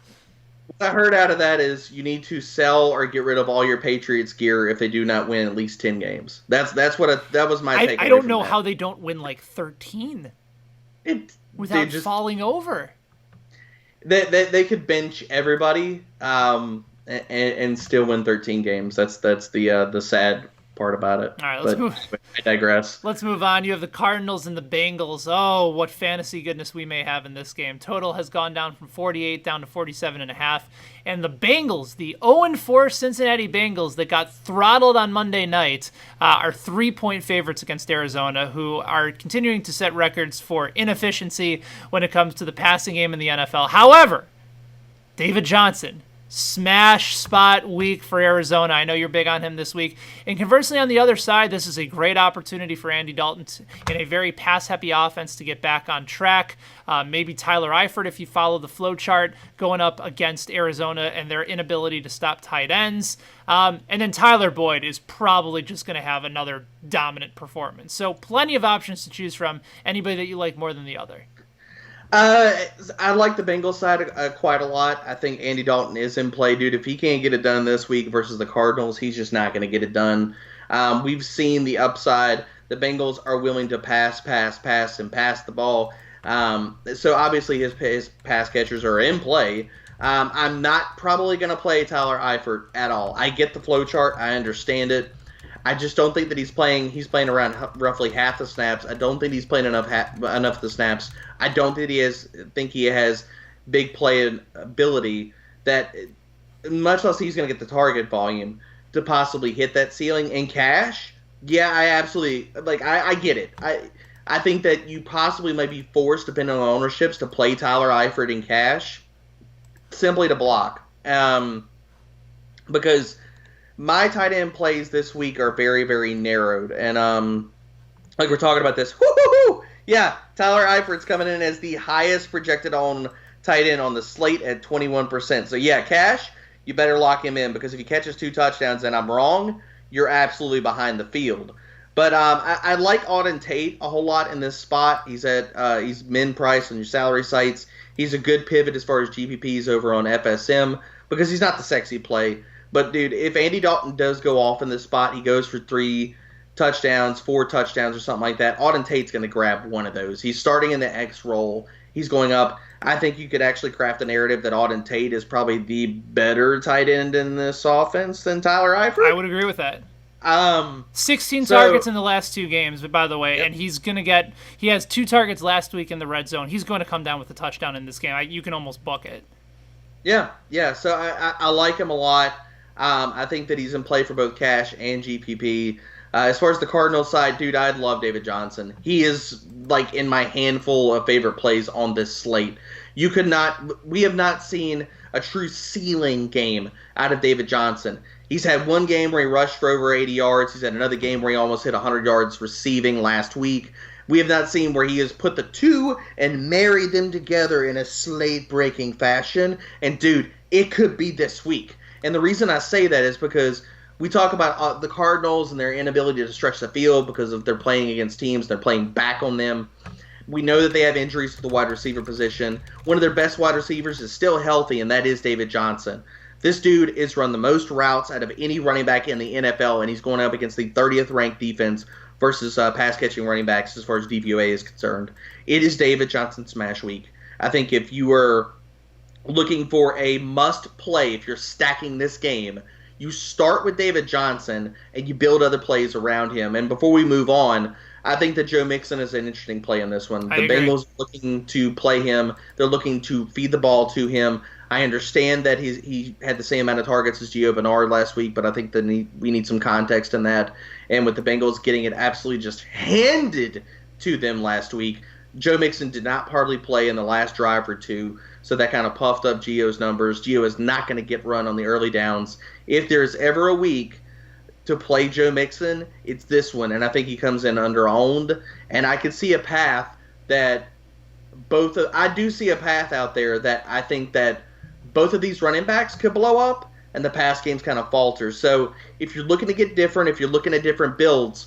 Speaker 2: What I heard out of that is you need to sell or get rid of all your Patriots gear if they do not win at least 10 games. That was my take.
Speaker 1: I don't know how they don't win like 13 without falling over.
Speaker 2: They could bench everybody and still win 13 games. That's the sad part about it.
Speaker 1: All right, let's move.
Speaker 2: I digress.
Speaker 1: Let's move on. You have the Cardinals and the Bengals. Oh, what fantasy goodness we may have in this game. Total has gone down from 48 down to 47.5. And the Bengals, the 0-4 Cincinnati Bengals that got throttled on Monday night, are 3-point favorites against Arizona, who are continuing to set records for inefficiency when it comes to the passing game in the NFL. However, David Johnson, smash spot week for Arizona. I know you're big on him this week. And conversely, on the other side, this is a great opportunity for Andy Dalton in a very pass-happy offense to get back on track. Maybe Tyler Eifert, if you follow the flow chart, going up against Arizona and their inability to stop tight ends. And then Tyler Boyd is probably just going to have another dominant performance. So plenty of options to choose from. Anybody that you like more than the other?
Speaker 2: I like the Bengals side quite a lot. I think Andy Dalton is in play, dude. If he can't get it done this week versus the Cardinals, he's just not going to get it done. We've seen the upside. The Bengals are willing to pass, and pass the ball. So obviously his pass catchers are in play. I'm not probably going to play Tyler Eifert at all. I get the flow chart. I understand it. I just don't think that he's playing around roughly half the snaps. I don't think he's playing enough of the snaps. I don't think he has big play ability that, much less he's going to get the target volume to possibly hit that ceiling in cash. Yeah, I absolutely, I get it. I think that you possibly might be forced, depending on ownerships, to play Tyler Eifert in cash simply to block. Because my tight end plays this week are very, very narrowed. And we're talking about this. Woo-hoo-hoo! Yeah, Tyler Eifert's coming in as the highest projected on tight end on the slate at 21%. So yeah, Cash, you better lock him in, because if he catches 2 touchdowns and I'm wrong, you're absolutely behind the field. But I like Auden Tate a whole lot in this spot. He's min price on your salary sites. He's a good pivot as far as GPPs over on FSM, because he's not the sexy play. But, dude, if Andy Dalton does go off in this spot, he goes for 3 touchdowns, 4 touchdowns, or something like that, Auden Tate's going to grab one of those. He's starting in the X role. He's going up. I think you could actually craft a narrative that Auden Tate is probably the better tight end in this offense than Tyler Eifert.
Speaker 1: I would agree with that. 16
Speaker 2: So,
Speaker 1: targets in the last 2 games, by the way,
Speaker 2: yep.
Speaker 1: and he has 2 targets last week in the red zone. He's going to come down with a touchdown in this game. You can almost book it.
Speaker 2: Yeah. So I like him a lot. I think that he's in play for both cash and GPP. As far as the Cardinals side, dude, I'd love David Johnson. He is like in my handful of favorite plays on this slate. We have not seen a true ceiling game out of David Johnson. He's had one game where he rushed for over 80 yards. He's had another game where he almost hit 100 yards receiving last week. We have not seen where he has put the 2 and married them together in a slate-breaking fashion. And, dude, it could be this week. And the reason I say that is because we talk about the Cardinals and their inability to stretch the field because of they're playing against teams. They're playing back on them. We know that they have injuries to the wide receiver position. One of their best wide receivers is still healthy, and that is David Johnson. This dude is run the most routes out of any running back in the NFL, and he's going up against the 30th ranked defense versus pass-catching running backs as far as DVOA is concerned. It is David Johnson smash week. I think if you are looking for a must-play, if you're stacking this game, you start with David Johnson and you build other plays around him. And before we move on, I think that Joe Mixon is an interesting play in this one. The Bengals are looking to play him. They're looking to feed the ball to him. I understand that he had the same amount of targets as Gio Bernard last week, but I think that we need some context in that. And with the Bengals getting it absolutely just handed to them last week, Joe Mixon did not hardly play in the last drive or 2, so that kind of puffed up Gio's numbers. Gio is not going to get run on the early downs. If there's ever a week to play Joe Mixon, it's this one, and I think he comes in under-owned. And I could see a path that I do see a path out there that I think that both of these running backs could blow up, and the pass games kind of falter. So if you're looking to get different, if you're looking at different builds,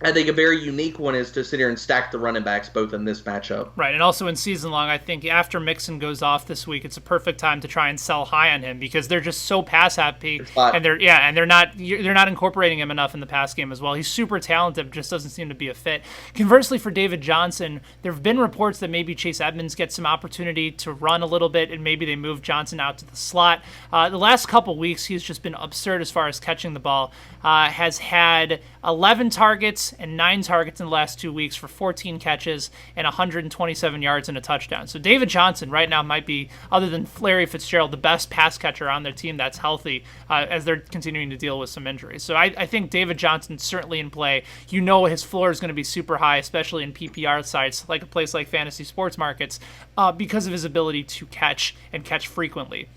Speaker 2: I think a very unique one is to sit here and stack the running backs both in this matchup.
Speaker 1: Right, and also in season long, I think after Mixon goes off this week, it's a perfect time to try and sell high on him because they're just so pass happy, and they're not incorporating him enough in the pass game as well. He's super talented, just doesn't seem to be a fit. Conversely, for David Johnson, there have been reports that maybe Chase Edmonds gets some opportunity to run a little bit, and maybe they move Johnson out to the slot. The last couple weeks, he's just been absurd as far as catching the ball. Has had 11 targets and 9 targets in the last 2 weeks for 14 catches and 127 yards and a touchdown. So David Johnson right now might be, other than Larry Fitzgerald, the best pass catcher on their team that's healthy as they're continuing to deal with some injuries. So I think David Johnson's certainly in play. You know his floor is going to be super high, especially in PPR sites, like a place like Fantasy Sports Markets, because of his ability to catch and catch frequently.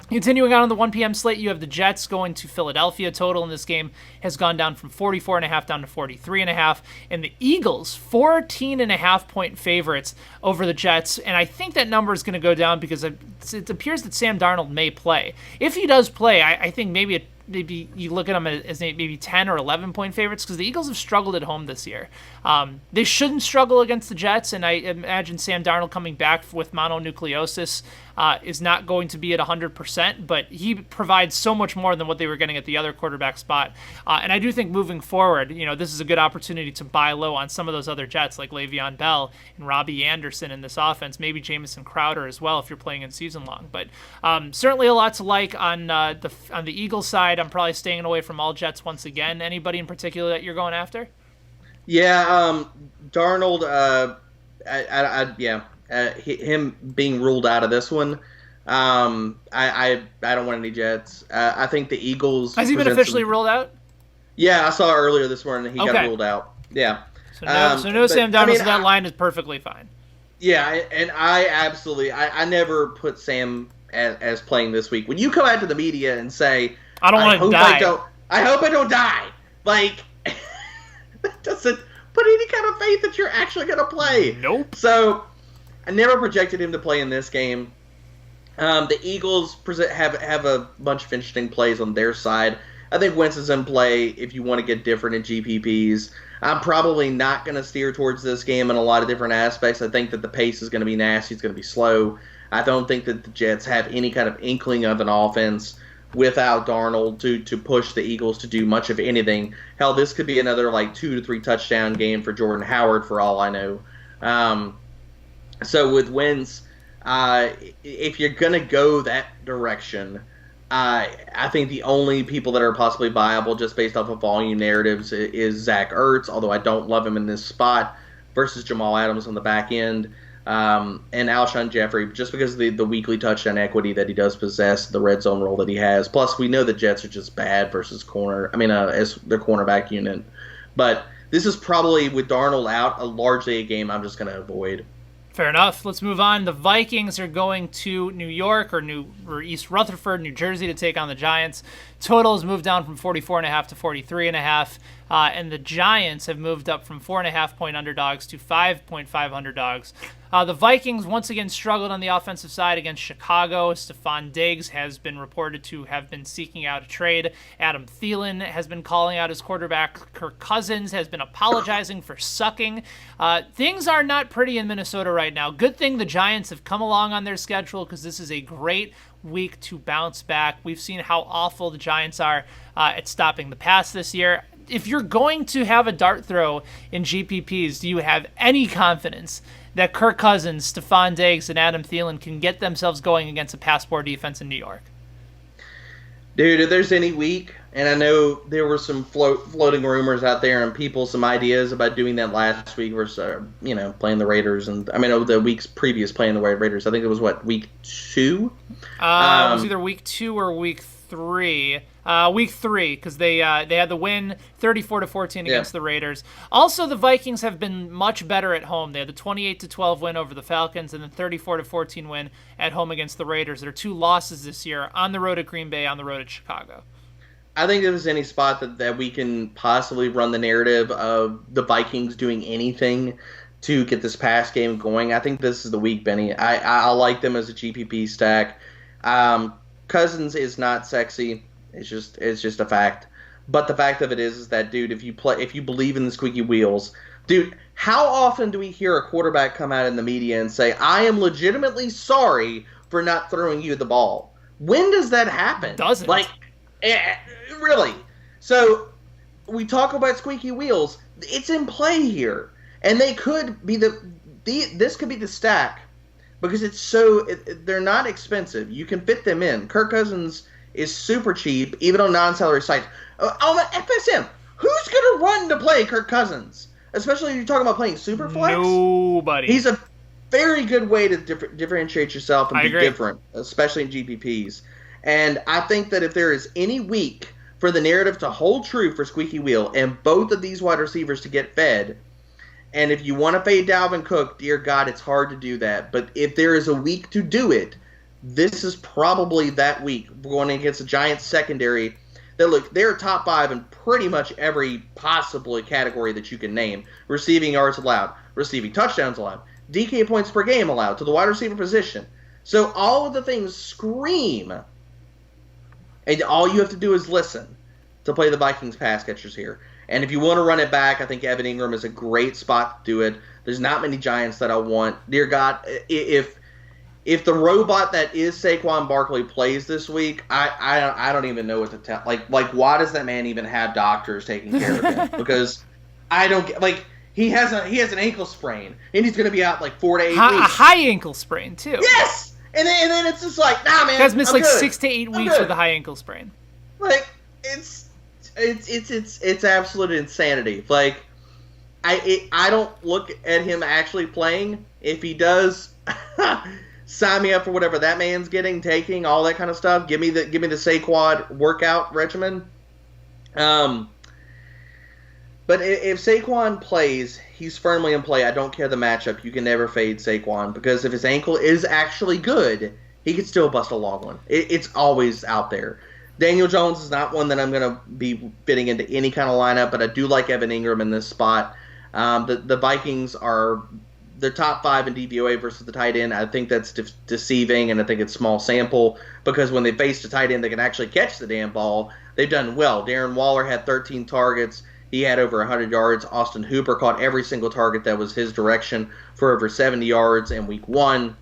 Speaker 1: Continuing on the 1 p.m. slate, you have the Jets going to Philadelphia. Total in this game has gone down from 44.5 down to 43.5. And the Eagles, 14.5-point favorites over the Jets. And I think that number is going to go down because it appears that Sam Darnold may play. If he does play, I think maybe you look at them as maybe 10 or 11-point favorites because the Eagles have struggled at home this year. They shouldn't struggle against the Jets, and I imagine Sam Darnold coming back with mononucleosis is not going to be at 100%, but he provides so much more than what they were getting at the other quarterback spot. And I do think moving forward, this is a good opportunity to buy low on some of those other Jets like Le'Veon Bell and Robbie Anderson in this offense, maybe Jamison Crowder as well if you're playing in season long. But certainly a lot to like on the Eagles side. I'm probably staying away from all Jets once again. Anybody in particular that you're going after?
Speaker 2: Yeah, Darnold. Him being ruled out of this one. I don't want any Jets. I think the Eagles.
Speaker 1: Has he been officially ruled out?
Speaker 2: Yeah, I saw earlier this morning he got ruled out. Yeah.
Speaker 1: So no Sam Darnold. So that line is perfectly fine.
Speaker 2: Yeah, and I never put Sam as playing this week. When you come out to the media and say,
Speaker 1: I don't want to die.
Speaker 2: I hope I don't die. Like, that doesn't put any kind of faith that you're actually going to play.
Speaker 1: Nope.
Speaker 2: So, I never projected him to play in this game. The Eagles have a bunch of interesting plays on their side. I think Wentz is in play if you want to get different in GPPs. I'm probably not going to steer towards this game in a lot of different aspects. I think that the pace is going to be nasty. It's going to be slow. I don't think that the Jets have any kind of inkling of an offense without Darnold to push the Eagles to do much of anything. Hell, this could be another 2 to 3 touchdown game for Jordan Howard for all I know. So with Wentz, if you're going to go that direction, I think the only people that are possibly viable just based off of volume narratives is Zach Ertz, although I don't love him in this spot, versus Jamal Adams on the back end. And Alshon Jeffrey, just because of the weekly touchdown equity that he does possess, the red zone role that he has. Plus, we know the Jets are just bad versus as their cornerback unit. But this is probably, with Darnold out, largely a game I'm just going to avoid.
Speaker 1: Fair enough. Let's move on. The Vikings are going to New York or East Rutherford, New Jersey, to take on the Giants. Total has moved down from 44.5 to 43.5, and the Giants have moved up from 4.5-point underdogs to 5.5 underdogs. The Vikings once again struggled on the offensive side against Chicago. Stephon Diggs has been reported to have been seeking out a trade. Adam Thielen has been calling out his quarterback. Kirk Cousins has been apologizing for sucking. Things are not pretty in Minnesota right now. Good thing the Giants have come along on their schedule, because this is a great week to bounce back. We've seen how awful the Giants are at stopping the pass this year. If you're going to have a dart throw in GPPs, do you have any confidence that Kirk Cousins, Stephon Diggs, and Adam Thielen can get themselves going against a pass-poor defense in New York?
Speaker 2: Dude, if there's any week, and I know there were some floating rumors out there and some ideas about doing that last week versus, playing the Raiders. And the weeks previous playing the Raiders. I think it was, week 2?
Speaker 1: It was either week 2 or week 3. Week 3, because they had the win 34-14 against the Raiders. Also, the Vikings have been much better at home. They had the 28-12 win over the Falcons and the 34-14 win at home against the Raiders. There are 2 losses this year, on the road at Green Bay, on the road at Chicago.
Speaker 2: I think if there's any spot that we can possibly run the narrative of the Vikings doing anything to get this pass game going, I think this is the week, Benny. I like them as a GPP stack. Cousins is not sexy. It's just a fact. But the fact of it is that, dude, if you believe in the squeaky wheels, dude, how often do we hear a quarterback come out in the media and say, "I am legitimately sorry for not throwing you the ball"? When does that happen?
Speaker 1: Doesn't.
Speaker 2: Really? So we talk about squeaky wheels. It's in play here, and they could be this could be the stack, because they're not expensive. You can fit them in. Kirk Cousins is super cheap, even on non-salary sites. On the FSM, who's going to run to play Kirk Cousins? Especially if you're talking about playing Superflex?
Speaker 1: Nobody.
Speaker 2: He's a very good way to differentiate yourself and be different, especially in GPPs. And I think that if there is any week for the narrative to hold true for squeaky wheel and both of these wide receivers to get fed, and if you want to fade Dalvin Cook, dear God, it's hard to do that. But if there is a week to do it, this is probably that week. We're going against a Giants secondary that, they're top 5 in pretty much every possible category that you can name. Receiving yards allowed, receiving touchdowns allowed, DK points per game allowed to the wide receiver position. So all of the things scream, and all you have to do is listen to play the Vikings pass catchers here. And if you want to run it back, I think Evan Ingram is a great spot to do it. There's not many Giants that I want. Dear God, if the robot that is Saquon Barkley plays this week, I don't even know what to tell. Like why does that man even have doctors taking care of him? Because I don't get, he has an ankle sprain and he's going to be out 4 to 8 weeks.
Speaker 1: A high ankle sprain too.
Speaker 2: Yes, and then it's just nah, man.
Speaker 1: Guys missed
Speaker 2: I'm good.
Speaker 1: 6 to 8 weeks with a high ankle sprain.
Speaker 2: It's absolute insanity. I don't look at him actually playing. If he does, sign me up for whatever that man's taking, all that kind of stuff. Give me the Saquon workout regimen. But if Saquon plays, he's firmly in play. I don't care the matchup. You can never fade Saquon, because if his ankle is actually good, he could still bust a long one. It's always out there. Daniel Jones is not one that I'm going to be fitting into any kind of lineup, but I do like Evan Ingram in this spot. The Vikings are they're top 5 in DVOA versus the tight end. I think that's deceiving, and I think it's small sample because when they face the tight end, they can actually catch the damn ball. They've done well. Darren Waller had 13 targets. He had over 100 yards. Austin Hooper caught every single target that was his direction for over 70 yards in week 1.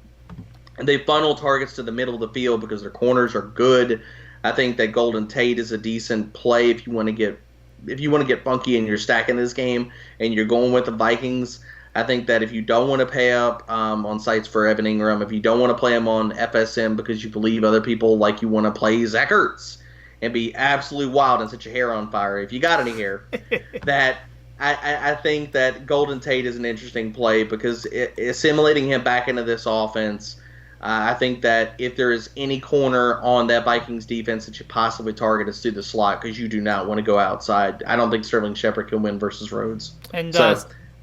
Speaker 2: And they funnel targets to the middle of the field because their corners are good. I think that Golden Tate is a decent play if you want to get funky and you're stacking this game and you're going with the Vikings. I think that if you don't want to pay up on sites for Evan Ingram, if you don't want to play him on FSM because you believe other people like you want to play Zach Ertz and be absolutely wild and set your hair on fire, if you got any hair, that I think that Golden Tate is an interesting play because assimilating him back into this offense, I think that if there is any corner on that Vikings defense that you possibly target, it's through the slot because you do not want to go outside. I don't think Sterling Shepard can win versus Rhodes.
Speaker 1: And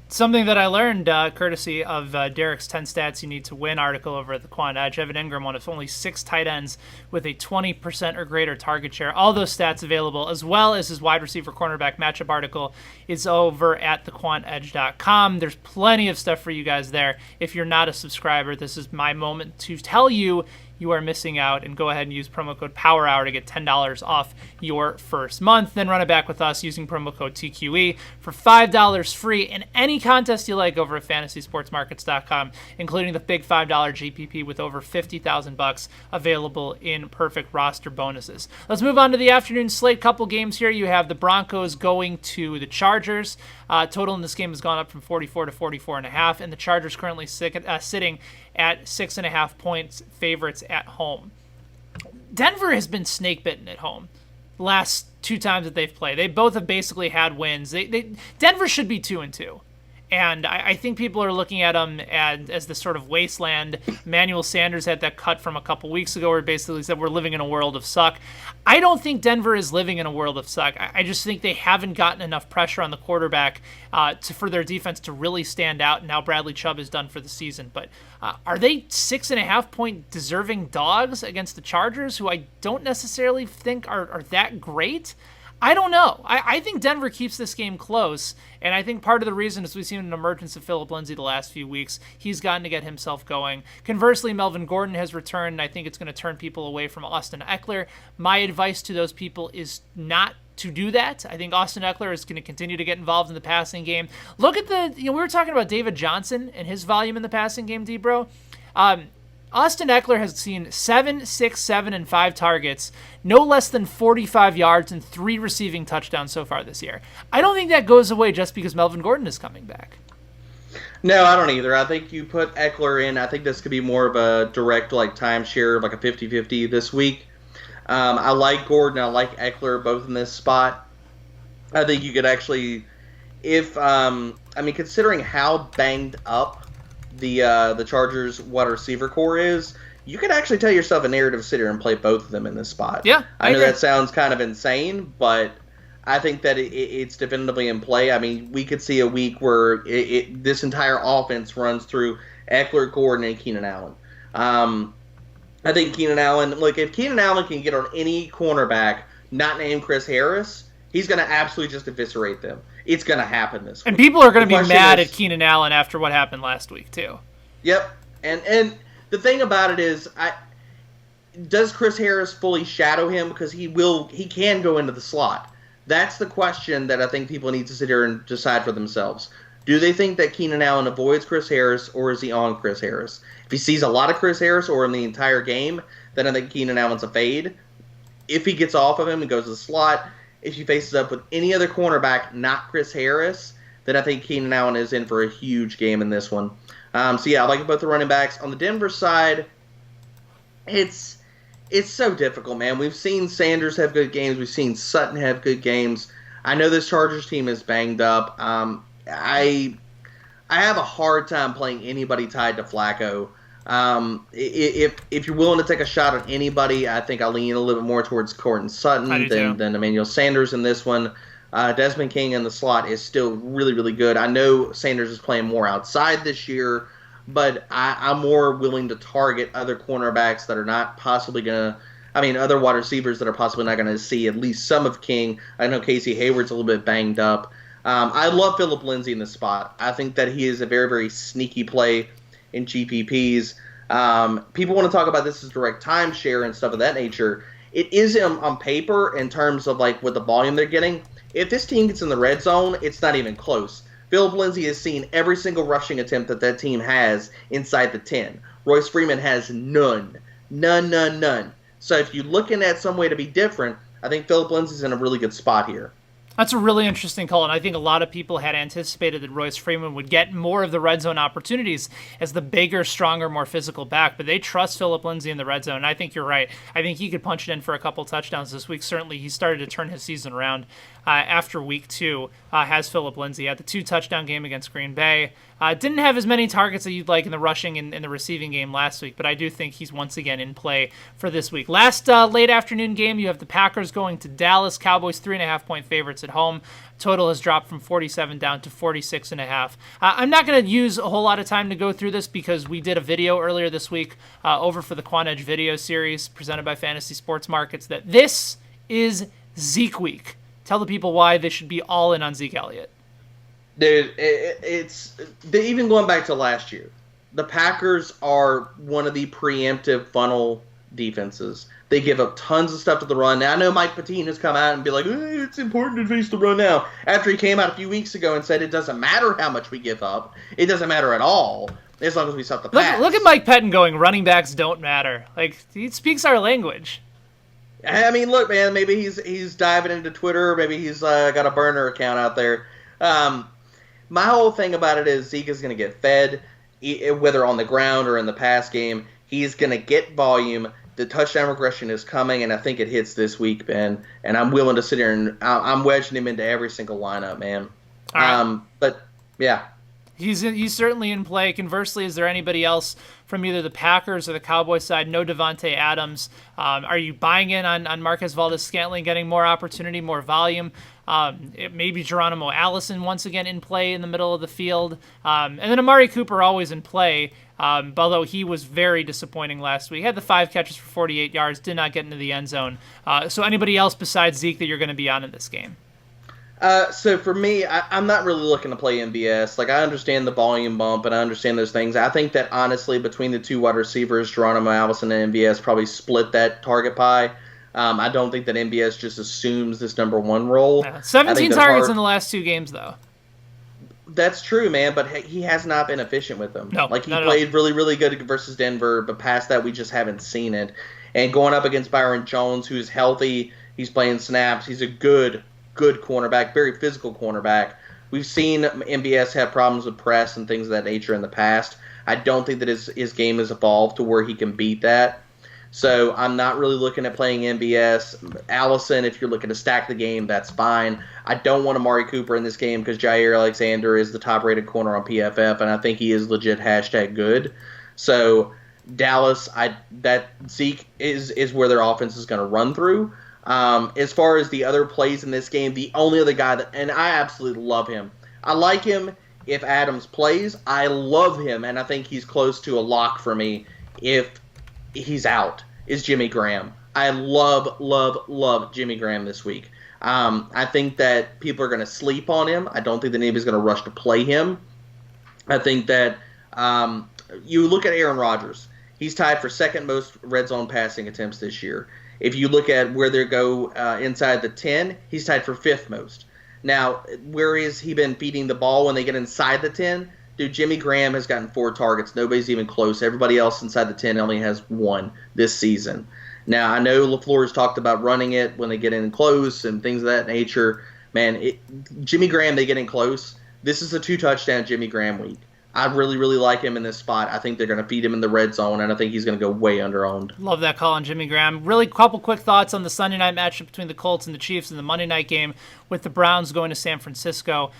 Speaker 1: something that I learned courtesy of Derek's 10 Stats You Need to Win article over at the Quant Edge, Evan Ingram, one of only 6 tight ends with a 20% or greater target share. All those stats available, as well as his wide receiver cornerback matchup article, is over at thequantedge.com. There's plenty of stuff for you guys there. If you're not a subscriber, this is my moment to tell you you are missing out, and go ahead and use promo code POWERHOUR to get $10 off your first month. Then run it back with us using promo code TQE for $5 free in any contest you like over at fantasysportsmarkets.com, including the big $5 GPP with over $50,000 available in perfect roster bonuses. Let's move on to the afternoon slate. Couple games here. You have the Broncos going to the Chargers. Total in this game has gone up from 44 to 44.5, and the Chargers currently sitting at 6.5 points favorites at home. Denver has been snake bitten at home the last 2 times that they've played. They both have basically had wins. Denver should be 2-2. And I think people are looking at them as this sort of wasteland. Emmanuel Sanders had that cut from a couple weeks ago where he basically said we're living in a world of suck. I don't think Denver is living in a world of suck. I just think they haven't gotten enough pressure on the quarterback for their defense to really stand out. And now Bradley Chubb is done for the season. But are they 6.5 point deserving dogs against the Chargers, who I don't necessarily think are that great? I don't know. I think Denver keeps this game close, and I think part of the reason is we've seen an emergence of Phillip Lindsay the last few weeks. He's gotten to get himself going. Conversely, Melvin Gordon has returned, and I think it's going to turn people away from Austin Eckler. My advice to those people is not to do that. I think Austin Eckler is going to continue to get involved in the passing game. Look at we were talking about David Johnson and his volume in the passing game, D-Bro. Austin Eckler has seen 7, 6, 7, and 5 targets, no less than 45 yards, and 3 receiving touchdowns so far this year. I don't think that goes away just because Melvin Gordon is coming back.
Speaker 2: No, I don't either. I think you put Eckler in. I think this could be more of a direct timeshare, like a 50-50 this week. I like Gordon. I like Eckler both in this spot. I think you could actually, considering how banged up the Chargers wide receiver core is, you could actually tell yourself a narrative to sit here and play both of them in this spot.
Speaker 1: Yeah,
Speaker 2: I know that sounds kind of insane, but I think that it's definitively in play. I mean, we could see a week where this entire offense runs through Eckler, Gordon, and Keenan Allen. I think Keenan Allen, if Keenan Allen can get on any cornerback not named Chris Harris, he's going to absolutely just eviscerate them. It's going to happen this week.
Speaker 1: And people are going to be mad at Keenan Allen after what happened last week, too.
Speaker 2: Yep. And the thing about it is, does Chris Harris fully shadow him? Because he can go into the slot. That's the question that I think people need to sit here and decide for themselves. Do they think that Keenan Allen avoids Chris Harris, or is he on Chris Harris? If he sees a lot of Chris Harris or in the entire game, then I think Keenan Allen's a fade. If he gets off of him and goes to the slot, if he faces up with any other cornerback, not Chris Harris, then I think Keenan Allen is in for a huge game in this one. I like both the running backs. On the Denver side, it's so difficult, man. We've seen Sanders have good games. We've seen Sutton have good games. I know this Chargers team is banged up. I have a hard time playing anybody tied to Flacco. If you're willing to take a shot on anybody, I think I lean a little bit more towards Courtland Sutton than Emmanuel Sanders in this one. Desmond King in the slot is still really, really good. I know Sanders is playing more outside this year, but I'm more willing to target other cornerbacks that are not possibly going to, other wide receivers that are possibly not going to see at least some of King. I know Casey Hayward's a little bit banged up. I love Phillip Lindsay in this spot. I think that he is a very, very sneaky play in GPPs. People want to talk about this as direct timeshare and stuff of that nature. It is on paper in terms of like with the volume they're getting. If this team gets in the red zone, it's not even close. Phillip Lindsay has seen every single rushing attempt that team has inside the 10. Royce Freeman has none. None. So if you're looking at some way to be different, I think Phillip Lindsay's in a really good spot here.
Speaker 1: That's a really interesting call, and I think a lot of people had anticipated that Royce Freeman would get more of the red zone opportunities as the bigger, stronger, more physical back, but they trust Phillip Lindsay in the red zone, and I think you're right. I think he could punch it in for a couple touchdowns this week. Certainly, he started to turn his season around after week 2, has Phillip Lindsay. Had the 2-touchdown game against Green Bay. Didn't have as many targets that you'd like in the rushing and in the receiving game last week, but I do think he's once again in play for this week. Last late afternoon game, you have the Packers going to Dallas. Cowboys 3.5-point favorites at home. Total has dropped from 47 down to 46.5. I'm not going to use a whole lot of time to go through this because we did a video earlier this week over for the Quant Edge video series presented by Fantasy Sports Markets that this is Zeke week. Tell the people why they should be all in on Zeke Elliott.
Speaker 2: Dude, it's even going back to last year. The Packers are one of the preemptive funnel defenses. They give up tons of stuff to the run. Now, I know Mike Patina's come out and be like, it's important to face the run now. After he came out a few weeks ago and said it doesn't matter how much we give up. It doesn't matter at all as long as we stop the pass.
Speaker 1: Look at Mike Pettin going, running backs don't matter. Like, he speaks our language.
Speaker 2: I mean, look, man, maybe he's diving into Twitter. Maybe he's got a burner account out there. My whole thing about it is Zeke is going to get fed, whether on the ground or in the pass game. He's going to get volume. The touchdown regression is coming, and I think it hits this week, Ben. And I'm willing to sit here and I'm wedging him into every single lineup, man. But, yeah.
Speaker 1: He's certainly in play. Conversely, is there anybody else from either the Packers or the Cowboys side? No Devontae Adams. Are you buying in on Marquez Valdes-Scantling getting more opportunity, more volume? Maybe Geronimo Allison once again in play in the middle of the field. And then Amari Cooper always in play, although he was very disappointing last week. He had the 5 catches for 48 yards, did not get into the end zone. So anybody else besides Zeke that you're going to be on in this game?
Speaker 2: So for me, I'm not really looking to play MBS. Like, I understand the volume bump, and I understand those things. I think that, honestly, between the two wide receivers, Geronimo Allison and MBS probably split that target pie. I don't think that MBS just assumes this number 1 role.
Speaker 1: 17 targets in the last 2 games, though.
Speaker 2: That's true, man, but he has not been efficient with them.
Speaker 1: No,
Speaker 2: like, he played really, really good versus Denver, but past that, we just haven't seen it. And going up against Byron Jones, who's healthy, he's playing snaps, he's a good cornerback, very physical cornerback. We've seen MBS have problems with press and things of that nature in the past. I don't think that his game has evolved to where he can beat that. So I'm not really looking at playing MBS. Allison, if you're looking to stack the game, that's fine. I don't want Amari Cooper in this game because Jair Alexander is the top-rated corner on PFF, and I think he is legit #good. So Dallas, that Zeke is where their offense is going to run through. As far as the other plays in this game, the only other guy and I absolutely love him. I like him if Adams plays. I love him, and I think he's close to a lock for me if he's out, is Jimmy Graham. I love Jimmy Graham this week. I think that people are going to sleep on him. I don't think that anybody's going to rush to play him. I think that you look at Aaron Rodgers. He's tied for second most red zone passing attempts this year. If you look at where they go inside the 10, he's tied for 5th most. Now, where has he been feeding the ball when they get inside the 10? Dude, Jimmy Graham has gotten 4 targets. Nobody's even close. Everybody else inside the 10 only has 1 this season. Now, I know LaFleur has talked about running it when they get in close and things of that nature. Man, Jimmy Graham, they get in close. This is a 2-touchdown Jimmy Graham week. I really, really like him in this spot. I think they're going to feed him in the red zone, and I think he's going to go way under-owned.
Speaker 1: Love that call on Jimmy Graham. Really, couple quick thoughts on the Sunday night matchup between the Colts and the Chiefs and the Monday night game with the Browns going to San Francisco.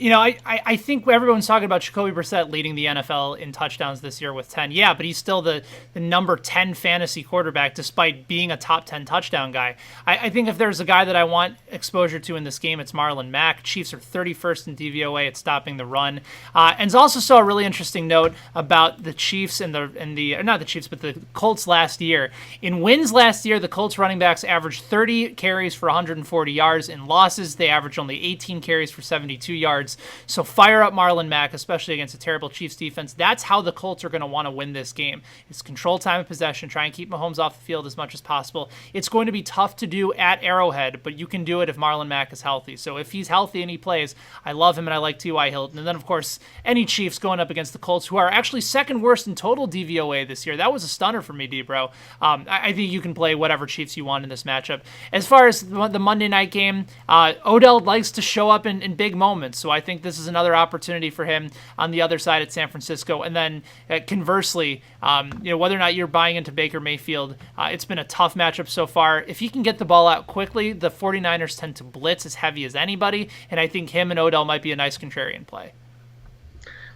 Speaker 1: I think everyone's talking about Jacoby Brissett leading the NFL in touchdowns this year with 10. Yeah, but he's still the number 10 fantasy quarterback despite being a top 10 touchdown guy. I think if there's a guy that I want exposure to in this game, it's Marlon Mack. Chiefs are 31st in DVOA at stopping the run. And also saw a really interesting note about the Chiefs and not the Chiefs, but the Colts last year. In wins last year, the Colts running backs averaged 30 carries for 140 yards. In losses, they averaged only 18 carries for 72 yards. So fire up Marlon Mack, especially against a terrible Chiefs defense. That's how the Colts are going to want to win this game. It's control time of possession, try and keep Mahomes off the field as much as possible. It's going to be tough to do at Arrowhead, but you can do it if Marlon Mack is healthy. So if he's healthy and he plays, I love him and I like T.Y. Hilton. And then, of course, any Chiefs going up against the Colts, who are actually second worst in total DVOA this year. That was a stunner for me, D-Bro. I think you can play whatever Chiefs you want in this matchup. As far as the Monday night game, Odell likes to show up in big moments, so I think this is another opportunity for him on the other side at San Francisco. And then conversely, whether or not you're buying into Baker Mayfield, it's been a tough matchup so far. If he can get the ball out quickly, the 49ers tend to blitz as heavy as anybody, and I think him and Odell might be a nice contrarian play.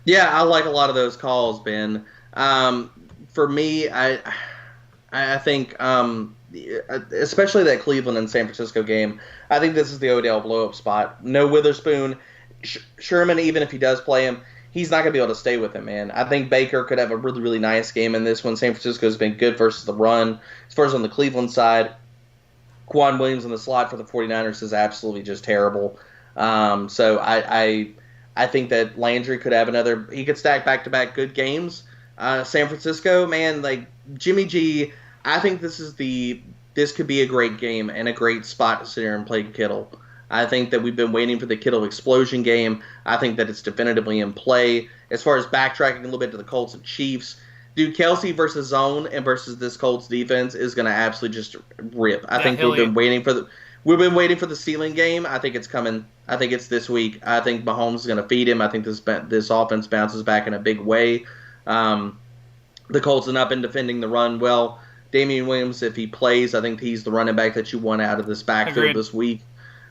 Speaker 2: Yeah, I like a lot of those calls, Ben. For me, I think, especially that Cleveland and San Francisco game, I think this is the Odell blow-up spot. No Witherspoon. Sherman, even if he does play him, he's not going to be able to stay with him, man. I think Baker could have a really, really nice game in this one. San Francisco's been good versus the run. As far as on the Cleveland side, Quan Williams in the slot for the 49ers is absolutely just terrible. So I think that Landry could have he could stack back-to-back good games. San Francisco, man, like Jimmy G, I think this could be a great game and a great spot to sit here and play Kittle. I think that we've been waiting for the Kittle explosion game. I think that it's definitively in play. As far as backtracking a little bit to the Colts and Chiefs, dude, Kelsey versus zone and versus this Colts defense is going to absolutely just rip. I think we've been waiting for the ceiling game. I think it's coming. I think it's this week. I think Mahomes is going to feed him. I think this offense bounces back in a big way. The Colts have not been defending the run well. Damian Williams, if he plays, I think he's the running back that you want out of this backfield this week.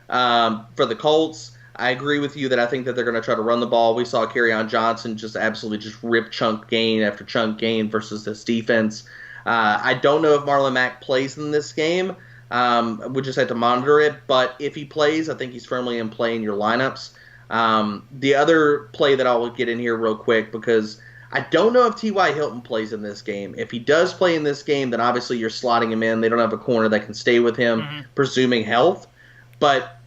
Speaker 2: For the Colts, I agree with you that I think that they're going to try to run the ball. We saw Kerryon Johnson just absolutely just rip chunk gain after chunk gain versus this defense. I don't know if Marlon Mack plays in this game. We just have to monitor it. But if he plays, I think he's firmly in play in your lineups. The other play that I will get in here real quick, because I don't know if T.Y. Hilton plays in this game. If he does play in this game, then obviously you're slotting him in. They don't have a corner that can stay with him, presuming health. But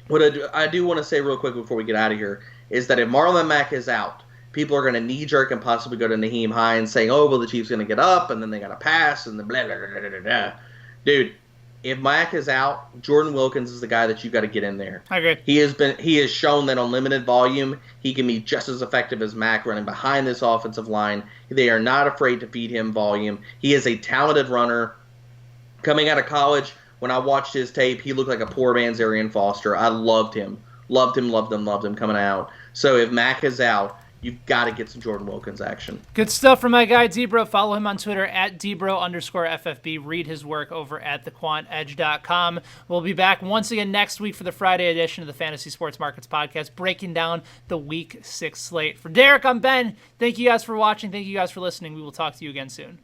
Speaker 2: what I do want to say real quick before we get out of here is that if Marlon Mack is out, people are going to knee-jerk and possibly go to Naheem Hines saying, oh, well, the Chiefs going to get up, and then they got to pass, and then blah, blah, blah, blah, blah, blah. Dude, if Mack is out, Jordan Wilkins is the guy that you got to get in there.
Speaker 1: I agree.
Speaker 2: He has shown that on limited volume, he can be just as effective as Mack running behind this offensive line. They are not afraid to feed him volume. He is a talented runner. Coming out of college, when I watched his tape, he looked like a poor man's Arian Foster. I loved him. Loved him coming out. So if Mack is out, you've got to get some Jordan Wilkins action.
Speaker 1: Good stuff from my guy, D-Bro. Follow him on Twitter at Dbro_FFB. Read his work over at thequantedge.com. We'll be back once again next week for the Friday edition of the Fantasy Sports Markets Podcast, breaking down the Week 6 slate. For Derek, I'm Ben. Thank you guys for watching. Thank you guys for listening. We will talk to you again soon.